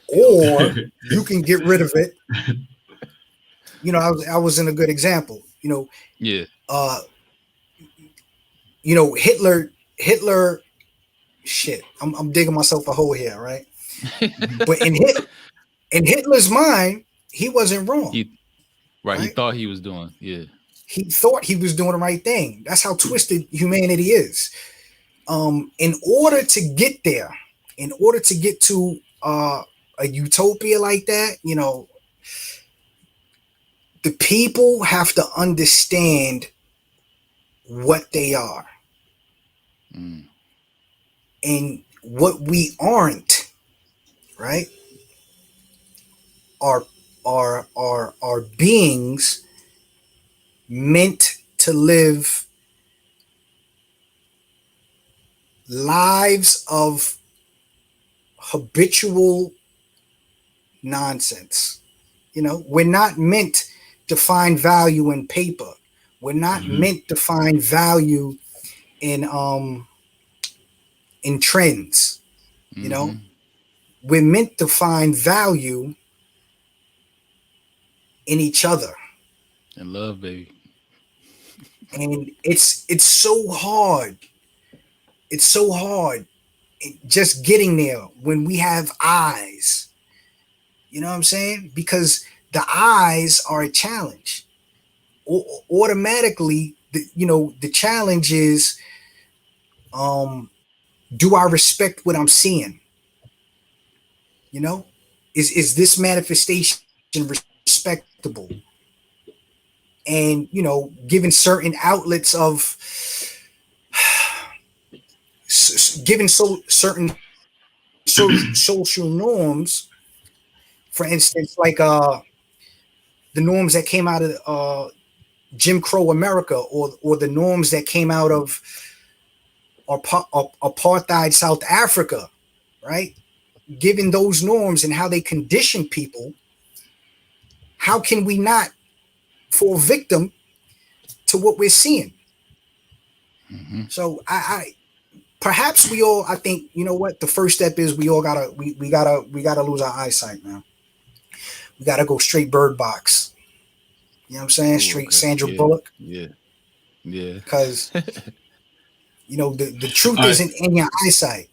or you can get rid of it. I was in a good example. Yeah. Hitler. Shit, I'm digging myself a hole here, right? But in Hitler's mind, he wasn't wrong. He Right? thought he was doing. Yeah. He thought he was doing the right thing. That's how twisted humanity is. In order to get there, in order to get to a utopia like that, the people have to understand what they are. Mm. And what we aren't, right, are beings meant to live lives of habitual nonsense. We're not meant to find value in paper. We're not meant to find value in trends. We're meant to find value in each other. And love, baby. And it's so hard. It's so hard just getting there when we have eyes. You know what I'm saying? Because the eyes are a challenge. Automatically, the challenge is, do I respect what I'm seeing? Is this manifestation respectable? And given certain outlets of given certain social norms, for instance, like the norms that came out of Jim Crow America, or the norms that came out of apartheid South Africa, right? Given those norms and how they condition people, how can we not fall victim to what we're seeing? Mm-hmm. So I perhaps we all, I think, you know what, the first step is we gotta lose our eyesight, man. We gotta go straight Bird Box. You know what I'm saying? Ooh, Straight okay. Sandra Yeah. Bullock. Yeah. Because you know the truth All right. isn't in your eyesight.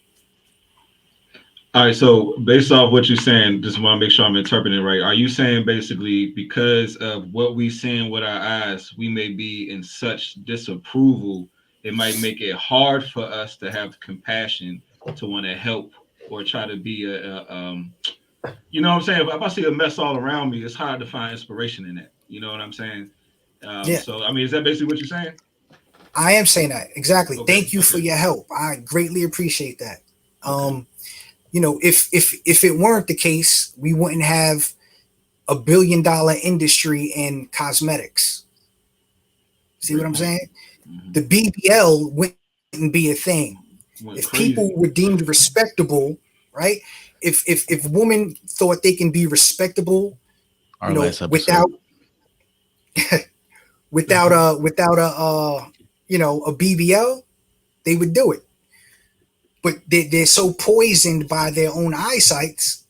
All right, so based off what you're saying, just want to make sure I'm interpreting it right. Are you saying basically because of what we seeing with our eyes, we may be in such disapproval, it might make it hard for us to have compassion to want to help or try to be you know what I'm saying? If I see a mess all around me, it's hard to find inspiration in that. You know what I'm saying? Yeah. So, I mean, is that basically what you're saying? I am saying that exactly. Okay, Thank you for your help. I greatly appreciate that. You know, if it weren't the case, we wouldn't have $1 billion industry in cosmetics. See Great what I'm point. saying? Mhm. The BBL wouldn't be a thing. Went If crazy. people were deemed respectable, right? If women thought they can be respectable, Our you know, last episode. without a you know, a BBL, they would do it. But they're so poisoned by their own eyesights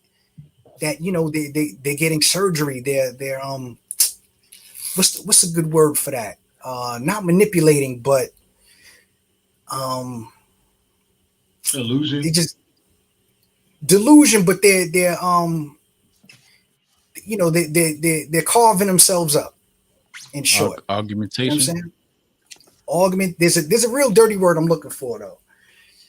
that, you know, they're getting surgery. They're what's a good word for that? Not manipulating, but Illusion. they just delusion, but they're you know, they're carving themselves up, in short. You know what I'm Argumentation. saying? Argument. There's a real dirty word I'm looking for though.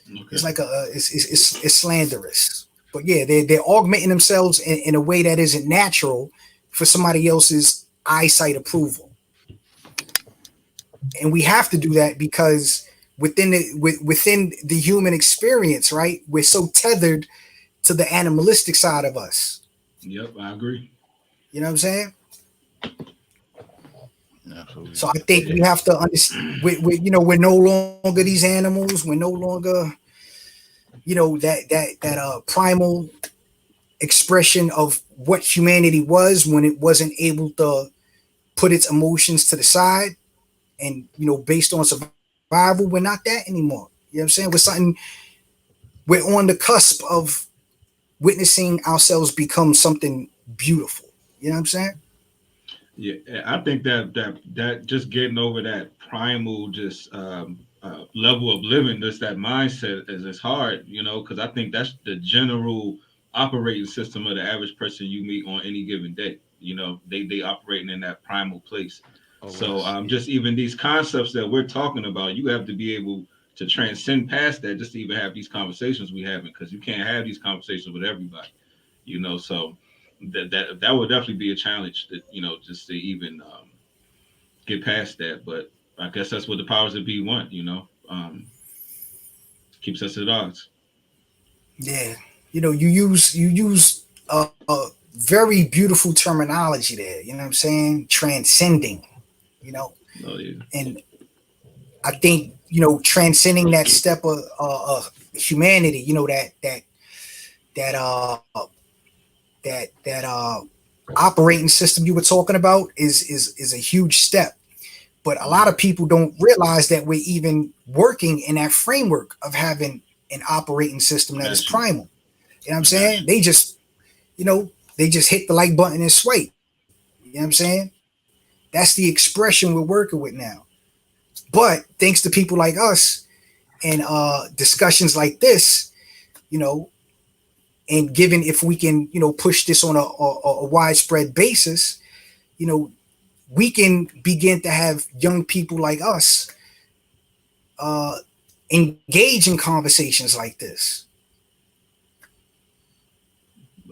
Okay. It's like it's slanderous. But yeah, they're augmenting themselves in a way that isn't natural for somebody else's eyesight approval. And we have to do that because within the human experience, right? We're so tethered to the animalistic side of us. Yep, I agree. You know what I'm saying? Absolutely. So I think we have to understand. You know, we're no longer these animals. We're no longer, you know, that primal expression of what humanity was when it wasn't able to put its emotions to the side, and you know, based on survival, we're not that anymore. You know what I'm saying? We're on the cusp of witnessing ourselves become something beautiful. You know what I'm saying? Yeah, I think that just getting over that primal just level of living, just that mindset is hard, you know, because I think that's the general operating system of the average person you meet on any given day. You know, they operating in that primal place. So just even these concepts that we're talking about, you have to be able to transcend past that just to even have these conversations we having, because you can't have these conversations with everybody, you know. So that would definitely be a challenge, that, you know, just to even get past that. But I guess that's what the powers that be want, you know. Keeps us at odds. Yeah. You know, you use a very beautiful terminology there. You know what I'm saying? Transcending. You know, Oh yeah. and I think, you know, transcending that step of humanity. You know, that operating system you were talking about is a huge step. But a lot of people don't realize that we're even working in that framework of having an operating system that is Gotcha. primal. You know what I'm Gotcha. saying? They just, you know, they just hit the like button and swipe. You know what I'm saying? That's the expression we're working with now. But thanks to people like us and discussions like this, you know, and given if we can, you know, push this on a widespread basis, you know, we can begin to have young people like us engage in conversations like this.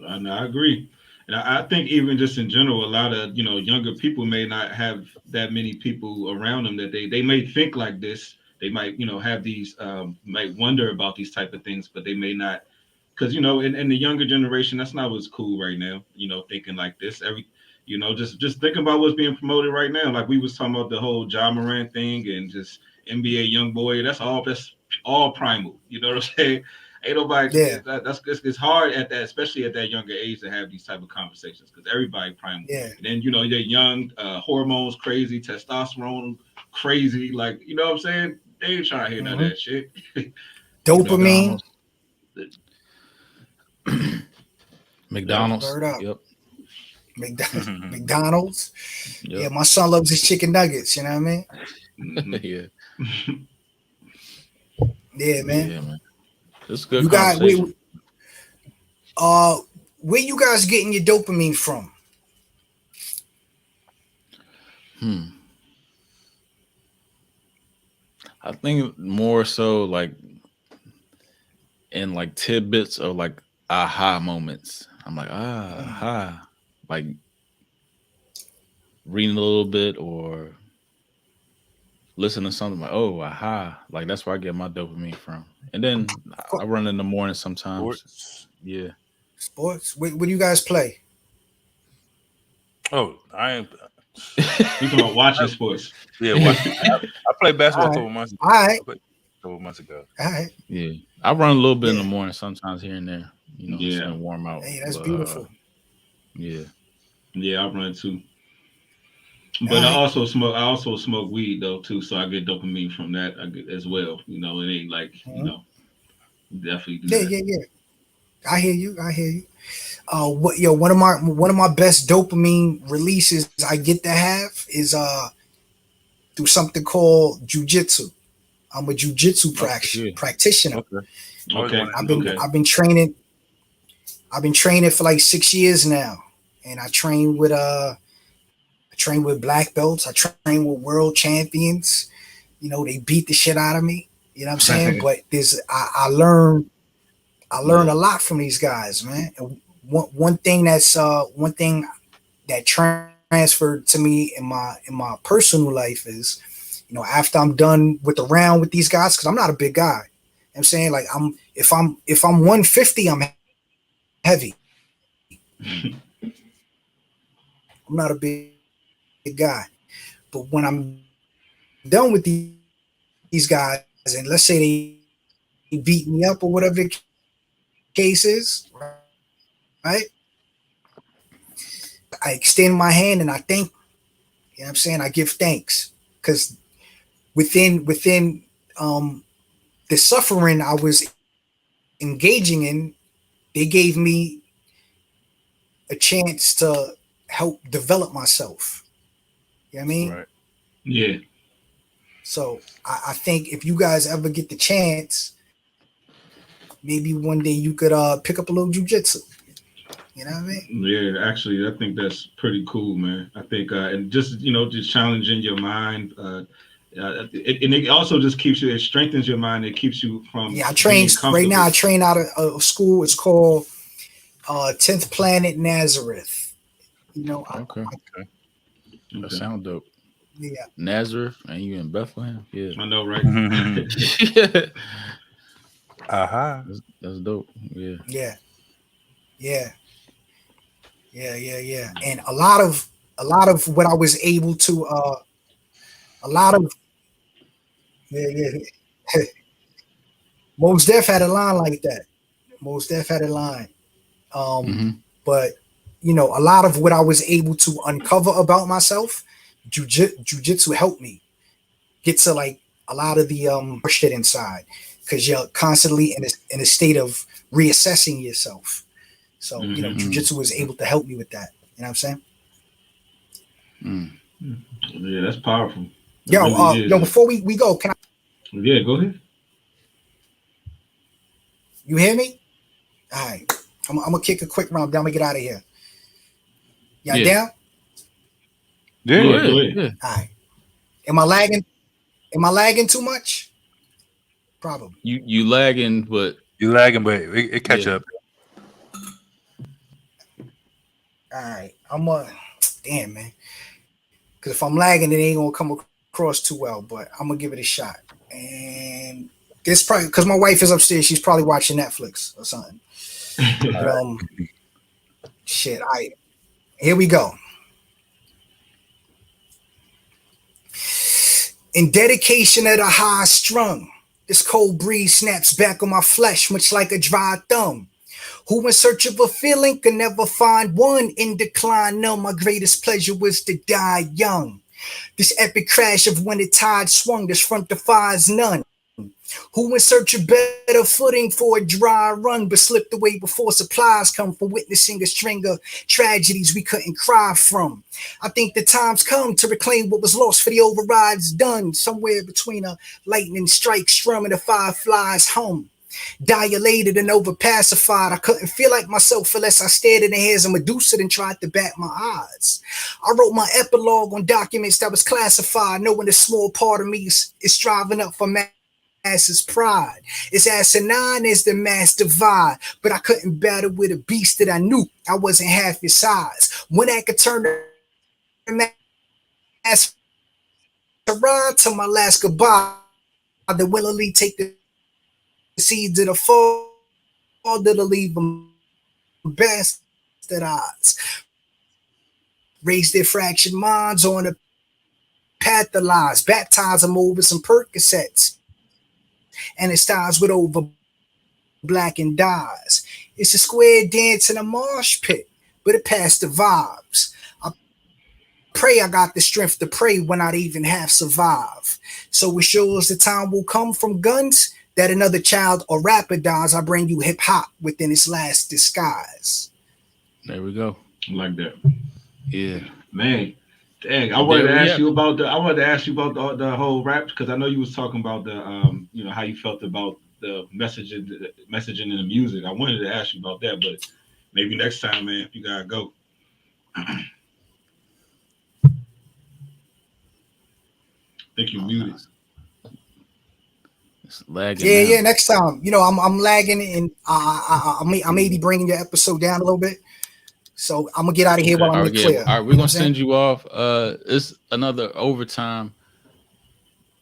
I agree. And I think even just in general, a lot of, you know, younger people may not have that many people around them that they may think like this. They might, you know, have these might wonder about these type of things, but they may not, because, you know, in the younger generation, that's not what's cool right now. You know, thinking like this, you know, just thinking about what's being promoted right now. Like we was talking about the whole Ja Morant thing and just NBA young boy. That's all primal. You know what I'm saying? Ain't nobody. Yeah. That's it's hard at that, especially at that younger age, to have these type of conversations because everybody primal. Yeah. And then you're young, hormones crazy, testosterone crazy. Like you know what I'm saying? They ain't trying to hear none of that shit. Dopamine. McDonald's. Word up. Yep. McDonald's. Yep. Yeah, my son loves his chicken nuggets. You know what I mean? Mhm. Yeah. Yeah, man. Yeah, man. It's good. You guys, conversation. where you guys getting your dopamine from? I think more so like in like tidbits of like aha moments. I'm like, aha. Like reading a little bit or listening to something like, oh, aha. Like that's where I get my dopamine from. And then I run in the morning sometimes. Sports. Yeah. Sports. What do you guys play? Oh, I ain't. You talking about watching sports? Yeah, I played basketball a couple months ago. All right. I played a couple months ago. All right. Yeah. I run a little bit in Yeah. the morning sometimes here and there. You know, Yeah. it's gonna warm out. Hey, that's But, beautiful. Yeah. Yeah, I run too. But I also smoke weed though too, so I get dopamine from that as well. You know, it ain't like definitely do that. Yeah. I hear you. One of my best dopamine releases I get to have is through something called jujitsu. I'm a jujitsu practitioner. Okay. I've been training for like 6 years now, and I train with black belts. I train with world champions. You know, they beat the shit out of me. You know what I'm saying? But I learn a lot from these guys, man. And one thing that transferred to me in my personal life is, you know, after I'm done with the round with these guys, because I'm not a big guy. You know what I'm saying, like if I'm 150, I'm heavy. I'm not a big guy. But when I'm done with these guys, and let's say they beat me up or whatever the case is, right? I extend my hand and I thank. You know what I'm saying? I give thanks because within the suffering I was engaging in, they gave me a chance to help develop myself. You know what I mean? Right. Yeah. So I think if you guys ever get the chance, maybe one day you could pick up a little jujitsu. You know what I mean? Yeah, actually, I think that's pretty cool, man. I think, and just challenging your mind. It also just keeps you. It strengthens your mind. It keeps you from. Yeah, I train right now. I train out of school. It's called 10th Planet Nazareth. You know. Okay. That sounds dope. Yeah. Nazareth, and you in Bethlehem? Yeah. I know, right? Aha. That's dope. Yeah. Yeah. And a lot of what I was able to Mos Def had a line like that. Mos Def had a line. But you know, a lot of what I was able to uncover about myself, jujitsu helped me get to like a lot of the shit inside, because you're constantly in a state of reassessing yourself. So you know, jujitsu was able to help me with that. You know what I'm saying? Yeah, that's powerful. Yo, before we go, can I? Yeah, go ahead. You hear me? All right, I'm gonna kick a quick round. Then I'm gonna get out of here. Y'all down? Yeah. Go ahead. All right. Am I lagging too much? Probably. You lagging, but You lagging, but it catch up. All right. Damn, man. Because if I'm lagging, it ain't gonna come across too well. But I'm gonna give it a shot. And this probably because my wife is upstairs. She's probably watching Netflix or something. But, shit. All right. Here we go. In dedication of the high strung, This cold breeze snaps back on my flesh, much like a dry thumb. Who in search of a feeling can never find one. In decline, no, my greatest pleasure was to die young. This epic crash of when the tide swung, this front defies none. Who in search of better footing for a dry run, but slipped away before supplies come from witnessing a string of tragedies we couldn't cry from. I think the time's come to reclaim what was lost, for the override's done. Somewhere between a lightning strike strum and a firefly's hum. Dilated and over pacified, I couldn't feel like myself unless I stared in the hairs of Medusa and tried to bat my eyes. I wrote my epilogue on documents that was classified, knowing a small part of me is striving up for masses pride. It's asinine as the mass divide, but I couldn't battle with a beast that I knew I wasn't half his size. When I could turn the mass to ride to my last goodbye, I would willingly take the seeds of the fall that'll leave them bastardized. Raise their fractured minds on the path of lies. Baptize them over some Percocets. And it starts with over blackened dyes. It's a square dance in a marsh pit, but it passed the vibes. I pray I got the strength to pray when I'd even half survive. So as sure as the time will come from guns, that another child or rapper dies, I bring you hip hop within its last disguise. There we go. Like that. Yeah. Man. Dang, I wanted to ask you about the whole rap, because I know you was talking about the how you felt about the messaging in the music. I wanted to ask you about that, but maybe next time, man, if you gotta go. I think you muted. It's lagging. Yeah. Next time, I'm lagging, and I may be bringing your episode down a little bit. So I'm gonna get out of here while I'm clear. All right, we're gonna send you off. It's another overtime.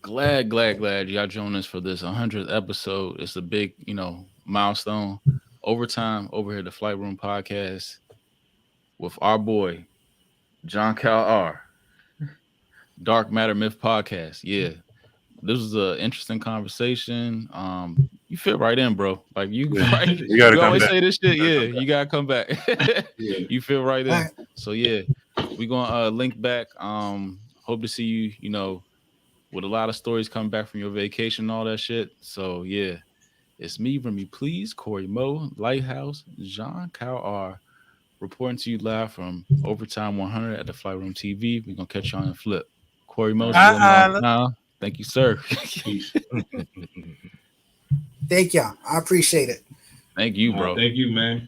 Glad y'all joined us for this 100th episode. It's a big, milestone. Overtime over here at the Flight Room Podcast with our boy John Cal R. Dark Matter Myth Podcast. Yeah, this was an interesting conversation. You fit right in, bro. Like you always say this shit. Yeah, you gotta come back. You feel right in. Right. So yeah, we're gonna link back. Hope to see you, with a lot of stories coming back from your vacation and all that shit. So yeah, it's me, Remy Please, Corey Mo, Lighthouse, Jean Cal R, reporting to you live from Overtime 100 at the Flight Room TV. We're gonna catch you on the flip. Corey Mo, thank you, sir. Thank y'all. I appreciate it. Thank you, bro. Thank you, man.